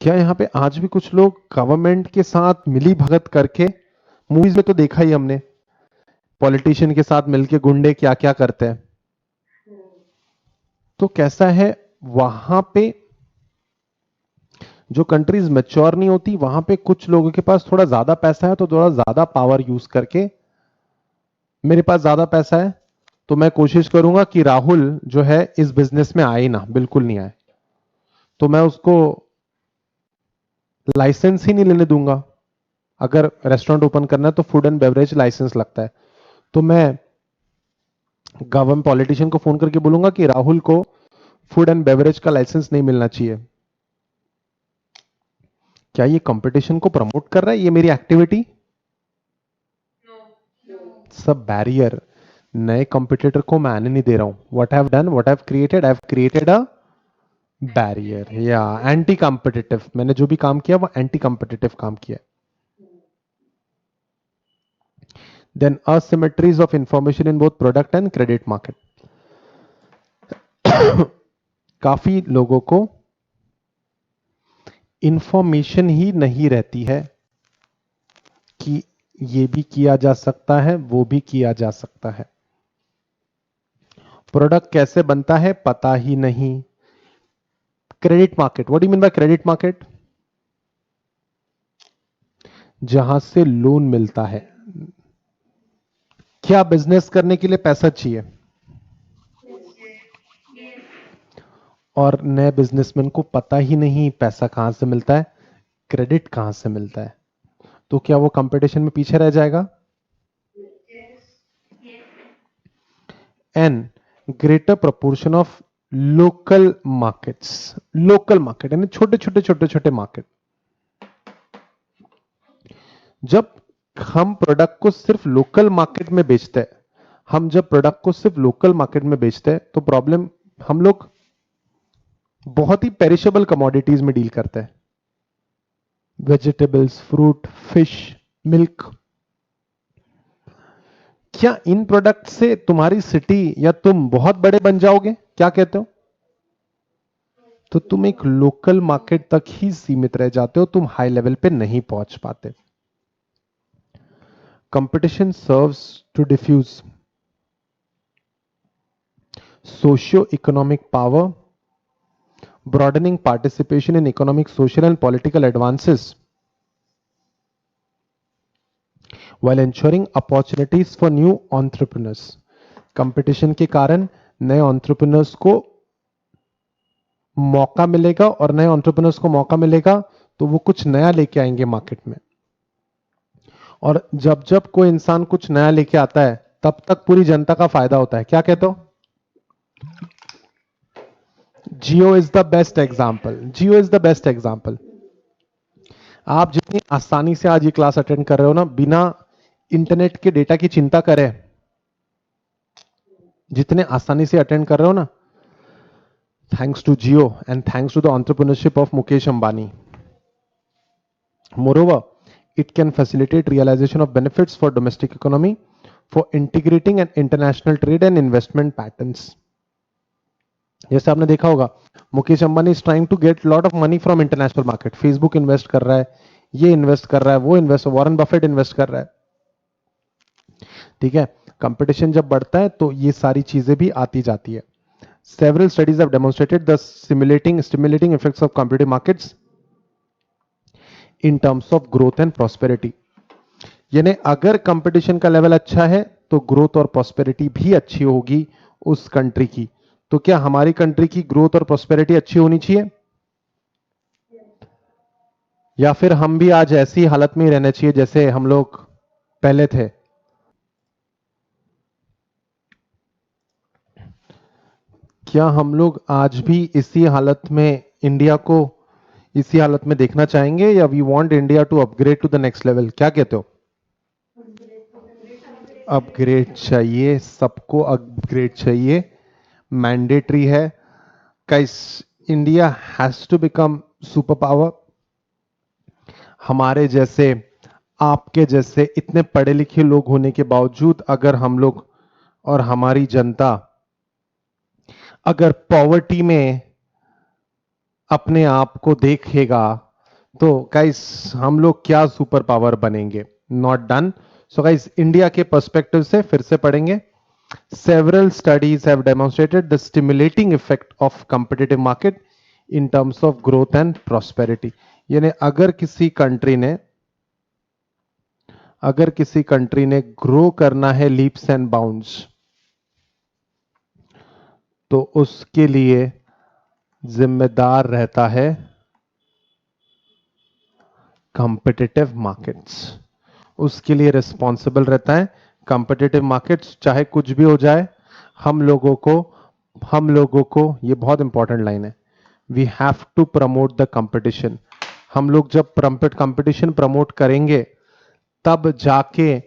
क्या यहां पे आज भी कुछ लोग गवर्नमेंट के साथ मिली भगत करके, मूवीज में तो देखा ही हमने, पॉलिटिशियन के साथ मिलके गुंडे क्या क्या करते हैं। तो कैसा है वहां पे जो कंट्रीज मैच्योर नहीं होती, वहां पे कुछ लोगों के पास थोड़ा ज्यादा पैसा है, तो थोड़ा ज्यादा पावर यूज करके, मेरे पास ज्यादा पैसा है तो मैं कोशिश करूंगा कि राहुल जो है इस बिजनेस में आए ना, बिल्कुल नहीं आए, तो मैं उसको लाइसेंस ही नहीं लेने दूंगा। अगर रेस्टोरेंट ओपन करना है तो फूड एंड बेवरेज लाइसेंस लगता है, तो मैं गवर्नमेंट पॉलिटिशियन को फोन करके बोलूंगा कि राहुल को फूड एंड बेवरेज का लाइसेंस नहीं मिलना चाहिए। क्या ये कंपटीशन को प्रमोट कर रहा है ये मेरी एक्टिविटी? सब बैरियर, नए कंपटीटर को मैं आने नहीं दे रहा हूं। What have done, what have created, I have created a barrier या एंटी कॉम्पिटिटिव। मैंने जो भी काम किया वो एंटी कॉम्पिटिटिव काम किया। Then asymmetries of information in both product and credit market. काफी लोगों को इंफॉर्मेशन ही नहीं रहती है कि ये भी किया जा सकता है, वो भी किया जा सकता है। प्रोडक्ट कैसे बनता है पता ही नहीं। Credit market, what do you mean by credit market? जहां से लोन मिलता है। क्या बिजनेस करने के लिए पैसा चाहिए? और नए बिजनेसमैन को पता ही नहीं पैसा कहां से मिलता है, क्रेडिट कहां से मिलता है, तो क्या वो कंपटीशन में पीछे रह जाएगा? An greater proportion of local markets. Local market यानी छोटे छोटे मार्केट। जब हम प्रोडक्ट को सिर्फ लोकल मार्केट में बेचते हैं, हम जब प्रोडक्ट को सिर्फ लोकल मार्केट में बेचते हैं तो प्रॉब्लम, हम लोग बहुत ही पेरिशेबल कमोडिटीज में डील करते हैं। Vegetables, fruit, fish, milk. क्या इन प्रोडक्ट से तुम्हारी सिटी या तुम बहुत बड़े बन जाओगे? क्या कहते हो? तो तुम एक लोकल मार्केट तक ही सीमित रह जाते हो, तुम हाई लेवल पे नहीं पहुंच पाते। Competition serves to diffuse socio economic power, broadening participation in economic, social and political advances while ensuring opportunities for new entrepreneurs. Competition के कारण नए entrepreneurs को मौका मिलेगा, और नए entrepreneurs को मौका मिलेगा तो वो कुछ नया लेके आएंगे मार्केट में। और जब जब कोई इंसान कुछ नया लेके आता है तब तक पूरी जनता का फायदा होता है। क्या कहते हो? Jio is the best example. Jio is the best example. आप जितनी आसानी से आज ये क्लास अटेंड कर रहे हो ना, बिना इंटरनेट के डेटा की चिंता करें, जितने आसानी से अटेंड कर रहे हो ना, thanks to Jio and thanks to the entrepreneurship of Mukesh Ambani. Moreover, it can facilitate realization of benefits for domestic economy for integrating an international trade and investment patterns. जैसे आपने देखा होगा, Mukesh Ambani is trying to get lot of money from international market. Facebook invest कर रहा है, ये इन्वेस्ट कर रहा है, वो इन्वेस्ट, वॉरेन बफेट इन्वेस्ट कर रहा है। ठीक है, कंपटीशन जब बढ़ता है तो ये सारी चीजें भी आती जाती है. Several studies have demonstrated the stimulating effects of competitive markets in terms of growth and prosperity. यानी अगर कंपटीशन का लेवल अच्छा है तो ग्रोथ और प्रॉस्पेरिटी भी अच्छी होगी उस कंट्री की. तो क्या हमारी कंट्री की ग्रोथ और प्रॉस्पेरिटी अच्छी होनी चाहिए, या फिर हम भी आज ऐसी हालत में ही रहना चाहिए जैसे हम लोग पहले थे? क्या हम लोग आज भी इसी हालत में इंडिया को इसी हालत में देखना चाहेंगे, या we want India to upgrade to the next level? क्या कहते हो? अपग्रेड चाहिए, सबको अपग्रेड चाहिए, मैंडेटरी है. Guys, India has to become super power. हमारे जैसे, आपके जैसे इतने पढ़े लिखे लोग होने के बावजूद अगर हम लोग और हमारी जनता अगर पॉवर्टी में अपने आप को देखेगा तो गाइस हम लोग क्या सुपर पावर बनेंगे? Not done. So guys, India के पर्सपेक्टिव से फिर से पढ़ेंगे. Several studies have demonstrated the stimulating effect of competitive market in terms of growth and prosperity. यानी अगर किसी कंट्री ने ग्रो करना है लीप्स एंड बाउंड्स, तो उसके लिए जिम्मेदार रहता है कॉम्पिटिटिव मार्केट्स. उसके लिए रिस्पॉन्सिबल रहता है कॉम्पिटिटिव मार्केट्स. चाहे कुछ भी हो जाए, हम लोगों को ये बहुत इंपॉर्टेंट लाइन है, we have to promote the competition. हम लोग जब कंपटीशन प्रमोट करेंगे तब जाके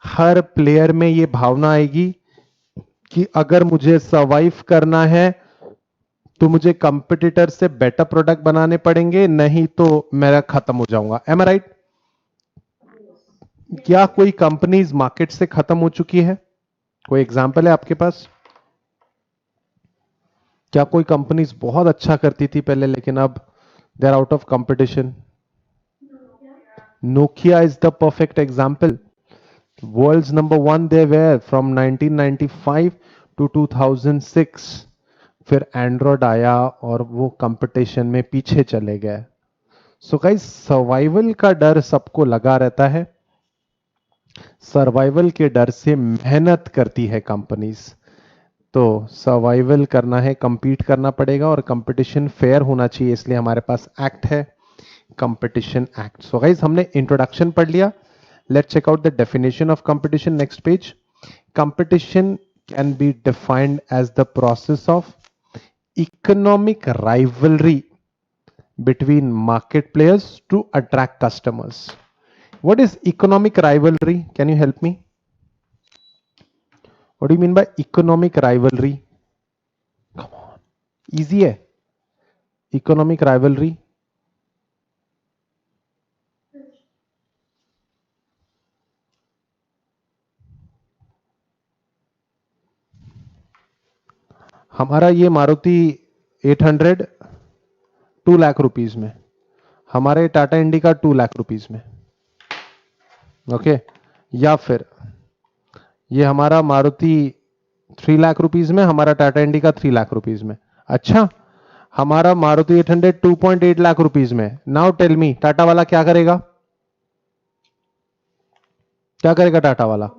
हर प्लेयर में ये भावना आएगी कि अगर मुझे सर्वाइव करना है तो मुझे कंपटीटर से बेटर प्रोडक्ट बनाने पड़ेंगे, नहीं तो मेरा खत्म हो जाऊंगा. एम आई राइट? क्या कोई कंपनीज मार्केट से खत्म हो चुकी है? कोई एग्जांपल है आपके पास? क्या कोई कंपनीज बहुत अच्छा करती थी पहले लेकिन अब they are out of competition? Nokia is the perfect example. World's number 1 they were from 1995 to 2006. फिर एंड्रॉयड आया और वो कंपटीशन में पीछे चले गए. सो गाइस, सर्वाइवल का डर सबको लगा रहता है. सर्वाइवल के डर से मेहनत करती है कंपनीज. तो सर्वाइवल करना है, कंपीट करना पड़ेगा और कंपटीशन फेयर होना चाहिए, इसलिए हमारे पास एक्ट है, कंपटीशन एक्ट. सो गाइस, हमने इंट्रोडक्शन पढ़ लिया. Let's check out the definition of competition. Next page. Competition can be defined as the process of economic rivalry between market players to attract customers. What is economic rivalry? Can you help me? What do you mean by economic rivalry? Come on. Easy है. Economic rivalry. हमारा ये मारुति 800 2 लाख रुपीस में, हमारे टाटा इंडिका 2 लाख रुपीस में. ओके. या फिर ये हमारा मारुति 3 लाख रुपीस में, हमारा टाटा इंडिका 3 लाख रुपीस में. अच्छा, हमारा मारुति 800 2.8 लाख रुपीस में. नाउ टेल मी, टाटा वाला क्या करेगा? क्या करेगा टाटा वाला?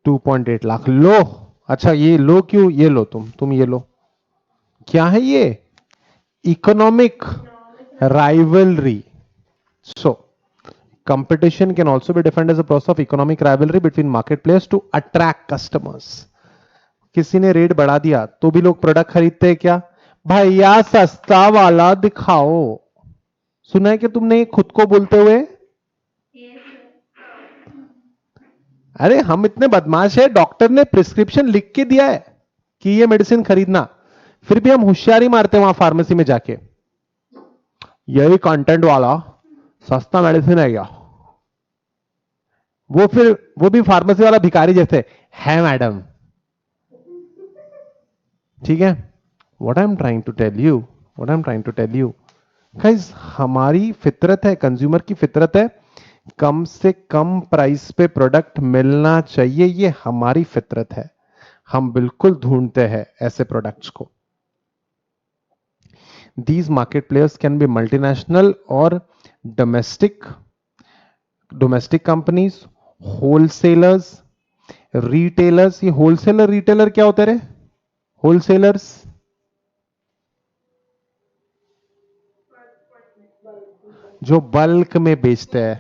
2.8 लाख. लो. अच्छा, ये लो क्यों? ये लो, तुम ये लो. क्या है ये? Economic rivalry. So competition can also be defined as a process of economic rivalry between market players to attract customers. किसी ने रेट बढ़ा दिया तो भी लोग प्रोडक्ट खरीदते हैं क्या? भैया सस्ता वाला दिखाओ. सुना है कि तुमने खुद को बोलते हुए? अरे हम इतने बदमाश है, डॉक्टर ने प्रिस्क्रिप्शन लिख के दिया है कि ये मेडिसिन खरीदना, फिर भी हम होशियारी मारते हैं वहां फार्मेसी में जाके, यही कंटेंट वाला सस्ता मेडिसिन है क्या? वो भी फार्मेसी वाला भिखारी जैसे है मैडम. ठीक है. What I am trying to tell you guys, हमारी फितरत है, कंज्यूमर की फितरत है कम से कम प्राइस पे प्रोडक्ट मिलना चाहिए, ये हमारी फितरत है। हम बिल्कुल ढूंढते हैं ऐसे प्रोडक्ट्स को। These market players can be multinational or domestic, domestic companies, wholesalers, retailers। ये होलसेलर रिटेलर क्या होते रे? होलसेलर्स जो बल्क में बेचते हैं।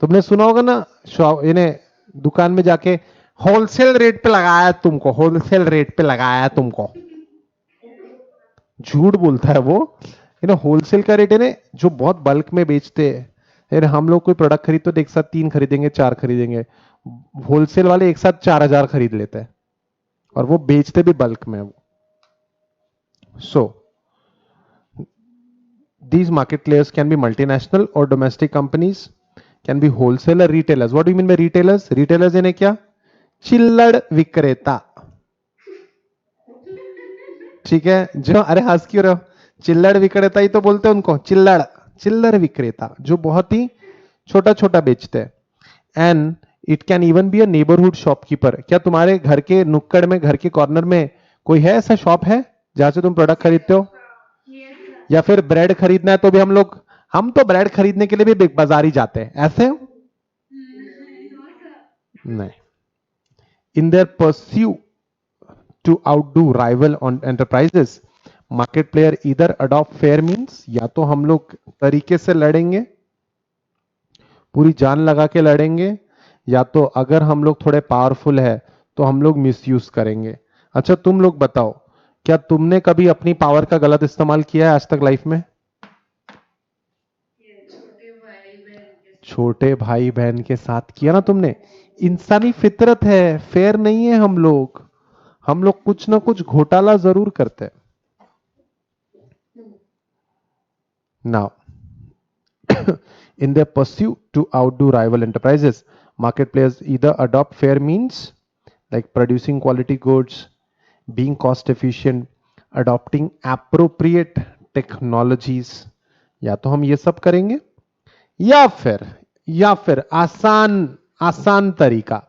तुमने सुना होगा ना, शॉप इन्हें दुकान में जाके होलसेल रेट पे लगाया तुमको, होलसेल रेट पे लगाया तुमको। झूठ बोलता है वो। होलसेल का रेट है ना, जो बहुत बल्क में बेचते हैं। हम लोग कोई प्रोडक्ट खरीद तो एक साथ 3 खरीदेंगे, 4 खरीदेंगे। होलसेल वाले एक साथ 4,000 खरीद लेते हैं और वो बेचते भी बल्क में वो। सो these market players can be multinational or domestic companies, can be wholesaler, retailers। what do you mean by retailers? retailers यानी क्या? चिल्लड़ विक्रेता। ठीक है, जो अरे हंस क्यों रहे हो? चिल्लड़ विक्रेता ही तो बोलते हैं उनको, चिल्लड़। चिल्लर विक्रेता जो बहुत ही छोटा छोटा बेचते हैं। And it can even be a neighbourhood shopkeeper. क्या तुम्हारे घर के नुक्कड़ में, घर के कॉर्नर में कोई है, ऐसा शॉप है जहां से तुम प्रोडक्ट खरीदते हो? या फिर ब्रेड खरीदना है तो भी हम तो ब्रेड खरीदने के लिए भी बिग बाजार ही जाते हैं, ऐसे हो? नहीं। In their pursue to outdo rival on enterprises, market player इधर अडॉप्ट फेयर मीन्स, या तो हम लोग तरीके से लड़ेंगे, पूरी जान लगा के लड़ेंगे, या तो अगर हम लोग थोड़े पावरफुल है तो हम लोग मिसयूज करेंगे। अच्छा तुम लोग बताओ, क्या तुमने कभी अपनी पावर का गलत इस्तेमाल किया है आज तक लाइफ में? छोटे भाई बहन के साथ किया ना तुमने? इंसानी फितरत है, फेयर नहीं है हम लोग कुछ ना कुछ घोटाला जरूर करते हैं। Now in their pursuit to outdo rival enterprises, market players either adopt fair means like producing quality goods, being cost efficient, adopting appropriate technologies। या तो हम ये सब करेंगे, या फिर आसान आसान तरीका।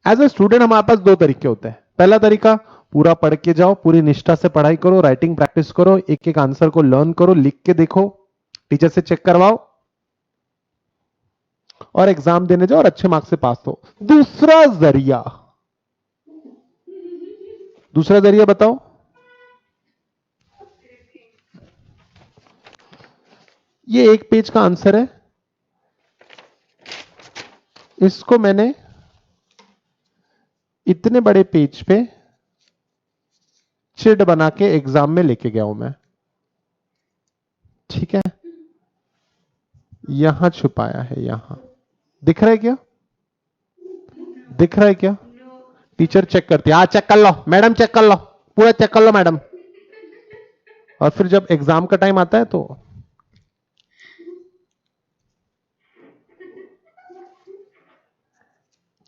एज ए स्टूडेंट हमारे पास दो तरीके होते हैं। पहला तरीका, पूरा पढ़ के जाओ, पूरी निष्ठा से पढ़ाई करो, राइटिंग प्रैक्टिस करो, एक एक आंसर को लर्न करो, लिख के देखो, टीचर से चेक करवाओ और एग्जाम देने जाओ और अच्छे मार्क्स से पास हो। दूसरा जरिया बताओ। ये एक पेज का आंसर है, इसको मैंने इतने बड़े पेज पे चिट बना के एग्जाम में लेके गया हूं मैं। ठीक है, यहां छुपाया है, यहां दिख रहा है क्या? दिख रहा है क्या? टीचर चेक करती है, हाँ चेक कर लो मैडम, चेक कर लो, पूरा चेक कर लो मैडम। और फिर जब एग्जाम का टाइम आता है तो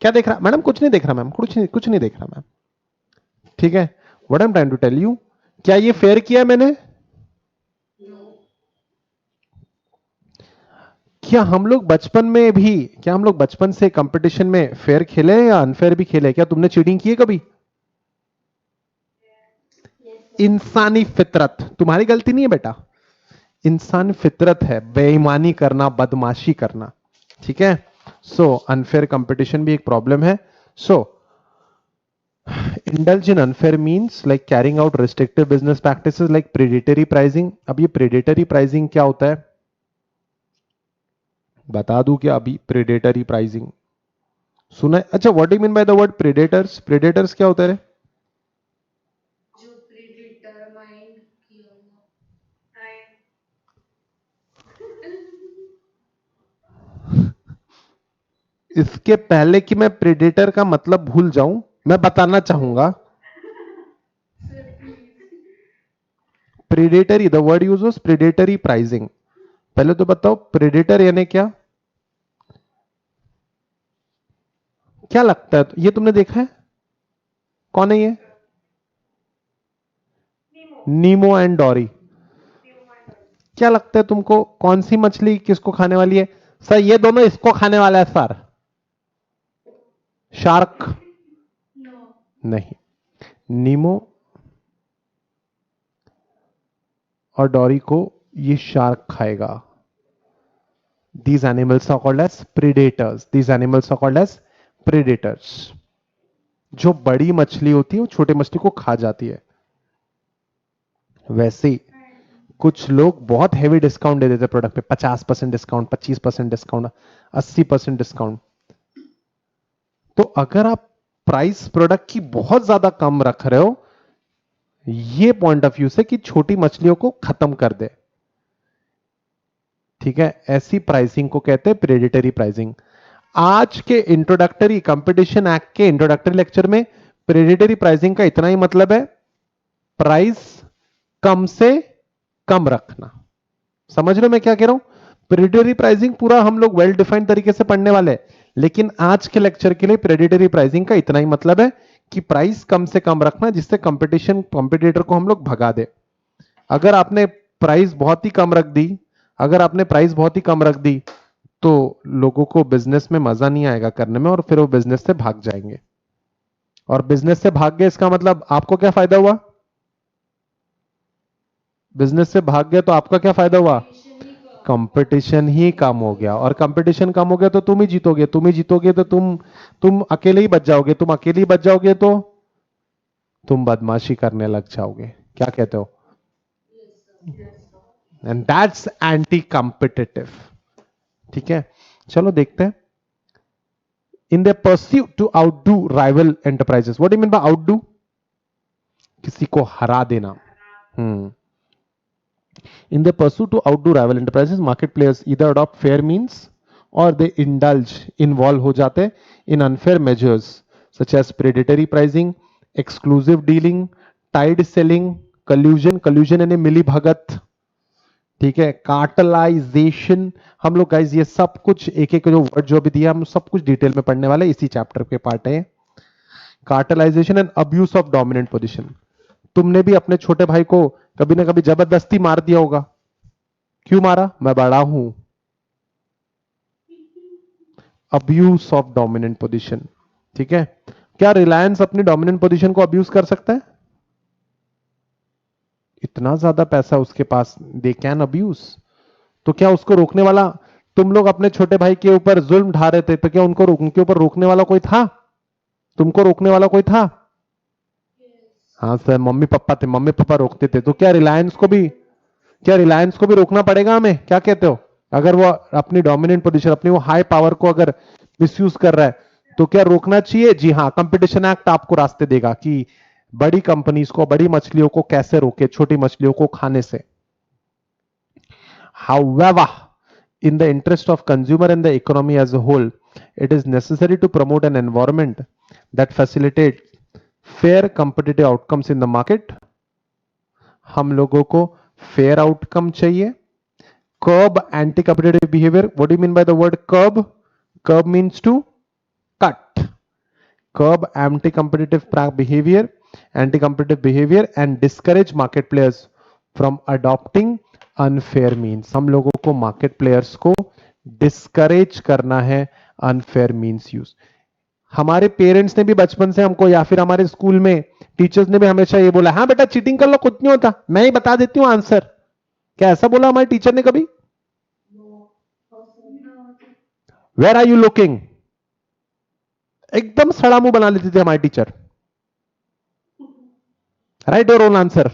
क्या देख रहा मैडम? कुछ नहीं देख रहा मैम, कुछ नहीं देख रहा मैम। ठीक है, what I am trying to tell you, क्या ये फेयर किया मैंने? क्या हम लोग बचपन से कंपटीशन में फेयर खेले या अनफेयर भी खेले? क्या तुमने चीटिंग की है कभी? इंसानी फितरत, तुम्हारी गलती नहीं है बेटा, इंसान फितरत है बेईमानी करना, बदमाशी करना। ठीक है, सो अनफेयर कंपटीशन भी एक प्रॉब्लम है। सो indulge in unfair means like carrying out restrictive business practices like predatory pricing। अब ये predatory pricing क्या होता है बता दूं क्या? अभी predatory pricing सुना है? अच्छा, what do you mean by the word predators? Predators क्या होता है? इसके पहले कि मैं प्रेडेटर का मतलब भूल जाऊं, मैं बताना चाहूंगा, predatory, the word use was predatory pricing. पहले तो बताओ प्रेडेटर यानी क्या? क्या लगता है, ये तुमने देखा है? कौन है ये? नीमो एंड डॉरी। क्या लगता है तुमको, कौन सी मछली किसको खाने वाली है? सर ये दोनों इसको खाने वाला है सर। शार्क नहीं, नीमो और डोरी को ये शार्क खाएगा। These animals are called as predators. These animals are called as predators. जो बड़ी मछली होती है वो छोटे मछली को खा जाती है। वैसे ही कुछ लोग बहुत हेवी डिस्काउंट दे देते प्रोडक्ट पे, 50% डिस्काउंट, 25% डिस्काउंट, 80% डिस्काउंट। तो अगर आप प्राइस प्रोडक्ट की बहुत ज्यादा कम रख रहे हो, ये पॉइंट ऑफ व्यू से कि छोटी मछलियों को खत्म कर दे, ठीक है, ऐसी प्राइसिंग को कहते हैं प्रेडिटरी प्राइसिंग। आज के इंट्रोडक्टरी कंपटीशन एक्ट के इंट्रोडक्टरी लेक्चर में प्रेडिटरी प्राइसिंग का इतना ही मतलब है, प्राइस कम से कम रखना। समझ रहे हो मैं क्या कह रहा हूं? प्रेडिटरी प्राइसिंग पूरा हम लोग वेल डिफाइंड तरीके से पढ़ने वाले हैं, लेकिन आज के लेक्चर के लिए प्रेडिटरी प्राइसिंग का इतना ही मतलब है कि प्राइस कम से कम रखना, जिससे कंपटीटर को हम लोग भगा दे। अगर आपने प्राइस बहुत ही कम रख दी, अगर आपने प्राइस बहुत ही कम रख दी, तो लोगों को बिजनेस में मजा नहीं आएगा करने में, और फिर वो बिजनेस से भाग जाएंगे। और बिजनेस से भाग गए, इसका मतलब आपको क्या फायदा हुआ? बिजनेस से भाग गए तो आपका क्या फायदा हुआ? कंपटीशन ही कम हो गया, और कंपटीशन कम हो गया तो तुम ही जीतोगे, तुम ही जीतोगे तो तुम अकेले ही बच जाओगे, तुम अकेले ही बच जाओगे तो तुम बदमाशी करने लग जाओगे। क्या कहते हो? And that's anti competitive. ठीक है, चलो देखते हैं। In the pursuit to outdo rival enterprises, what do you mean by outdo? किसी को हरा देना। In the pursuit to outdo rival enterprises, market players either adopt fair means or they indulge, involve हो जाते in unfair measures such as predatory pricing, exclusive dealing, tide selling, collusion यानी मिली भगत, ठीक है, कार्टलाइजेशन। हम लोग गाइज ये सब कुछ एक एक जो वर्ड जो भी दिया हम सब कुछ डिटेल में पढ़ने वाले, इसी चैप्टर के पार्ट है। Cartelisation and abuse of dominant position. तुमने भी अपने छोटे भाई को कभी ना कभी जबरदस्ती मार दिया होगा। क्यों मारा? मैं बड़ा हूं। अब्यूज ऑफ डोमिनेंट पोजीशन, ठीक है। क्या रिलायंस अपनी डोमिनेंट पोजीशन को अब्यूज कर सकता है? इतना ज्यादा पैसा उसके पास, दे कैन अब्यूज। तो क्या उसको रोकने वाला, तुम लोग अपने छोटे भाई के ऊपर जुल्म ढा रहे थे, तो क्या उनके ऊपर रोकने वाला कोई था? तुमको रोकने वाला कोई था? हाँ सर, मम्मी पापा थे, मम्मी पापा रोकते थे। तो क्या रिलायंस को भी रोकना पड़ेगा हमें? क्या कहते हो? अगर वो अपनी डोमिनेंट पोजीशन, अपनी वो हाई पावर को अगर मिसयूज कर रहा है, तो क्या रोकना चाहिए? जी हाँ, कंपटीशन एक्ट आपको रास्ते देगा कि बड़ी कंपनीज को, बड़ी मछलियों को कैसे रोके छोटी मछलियों को खाने से। However, in the interest of consumer and the economy as a whole, it is necessary to promote an environment that facilitates fair competitive outcomes in the market. हम लोगों को fair outcome चाहिए। Curb anti-competitive behavior. What do you mean by the word curb? Curb means to cut. Curb anti-competitive behavior and discourage market players from adopting unfair means. हम लोगों को market players को discourage करना है unfair means use. हमारे पेरेंट्स ने भी बचपन से हमको, या फिर हमारे स्कूल में टीचर्स ने भी हमेशा ये बोला, हाँ बेटा चीटिंग कर लो, कुछ नहीं होता, मैं ही बता देती हूँ आंसर। क्या ऐसा बोला हमारे टीचर ने कभी? Where are you looking? एकदम सड़ा मुंह बना लेते थे हमारे टीचर। राइट और ओन आंसर?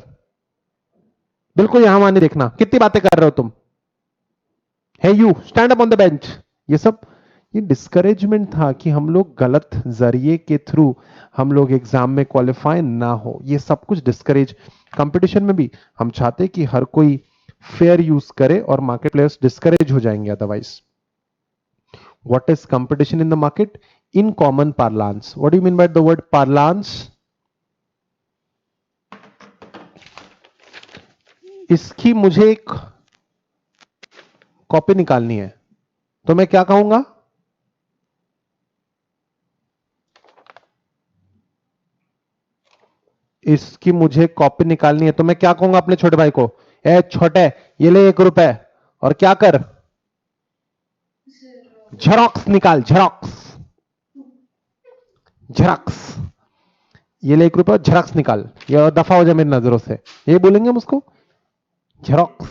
बिल्कुल यहां वहां नहीं देखना, कितनी बातें कर रहे हो तुम। है you stand up on the bench. ये सब ये डिस्करेजमेंट था कि हम लोग गलत जरिए के थ्रू हम लोग एग्जाम में क्वालिफाई ना हो, ये सब कुछ डिस्करेज। कंपटीशन में भी हम चाहते कि हर कोई फेयर यूज करे और मार्केट प्लेयर्स डिस्करेज हो जाएंगे otherwise. What is competition in the market? In common parlance, what do you mean by the word parlance? इसकी मुझे एक कॉपी निकालनी है, तो मैं क्या कहूंगा? इसकी मुझे कॉपी निकालनी है तो मैं क्या कहूंगा अपने छोटे भाई को? ए छोटे, ये ले 1 रुपए और क्या कर? झेरॉक्स निकाल, झेरॉक्स, झेरॉक्स, ये ले 1 रुपया, झेरॉक्स निकाल, ये दफा हो जाए मेरी नजरों से, ये बोलेंगे हम उसको झेरॉक्स।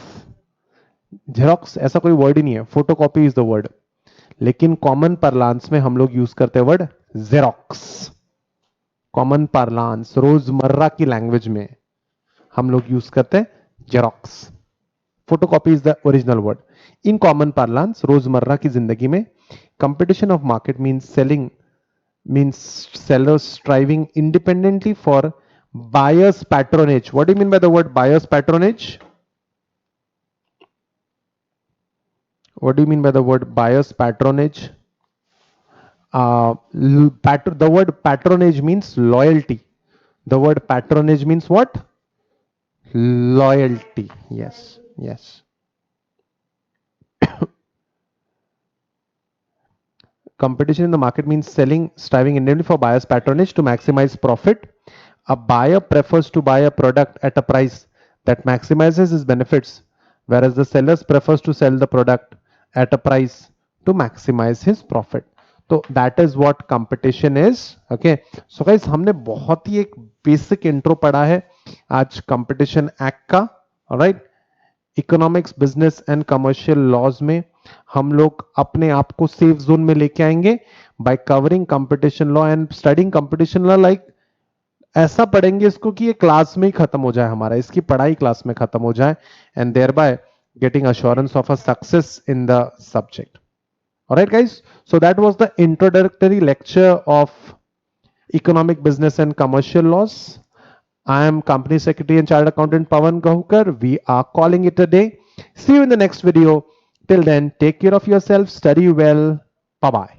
झेरॉक्स ऐसा कोई वर्ड ही नहीं है, फोटोकॉपी इज द वर्ड, लेकिन कॉमन पार्लांस में हम लोग यूज करते हैं वर्ड जेरोक्स। कॉमन पार्लांस, रोजमर्रा की लैंग्वेज में हम लोग यूज करते हैं xerox. Photocopy is the original word. In common parlance, रोजमर्रा की जिंदगी में, competition of market means selling, means sellers striving independently for buyers patronage. What do you mean by the word buyers patronage? What do you mean by the word buyers patronage? The word patronage means loyalty. The word patronage means what? Loyalty. Yes, yes. Competition in the market means selling, striving independently for buyers patronage to maximize profit. A buyer prefers to buy a product at a price that maximizes his benefits, whereas the seller prefers to sell the product at a price to maximize his profit. तो that is what competition is. Okay, so guys हमने बहुत ही एक बेसिक इंट्रो पढ़ा है आज कंपटीशन एक्ट का। Right, economics, business and commercial laws में हम लोग अपने आप को सेफ जोन में लेके आएंगे bye covering competition law and studying competition law. Like ऐसा पढ़ेंगे इसको कि ये क्लास में ही खत्म हो जाए, हमारा इसकी पढ़ाई क्लास में खत्म हो जाए, and thereby getting assurance of a success in the subject. Alright guys, so that was the introductory lecture of economic, business and commercial laws. I am company secretary and chartered accountant Pawan Gahukar. We are calling it a day. See you in the next video. Till then, take care of yourself, study well. Bye bye.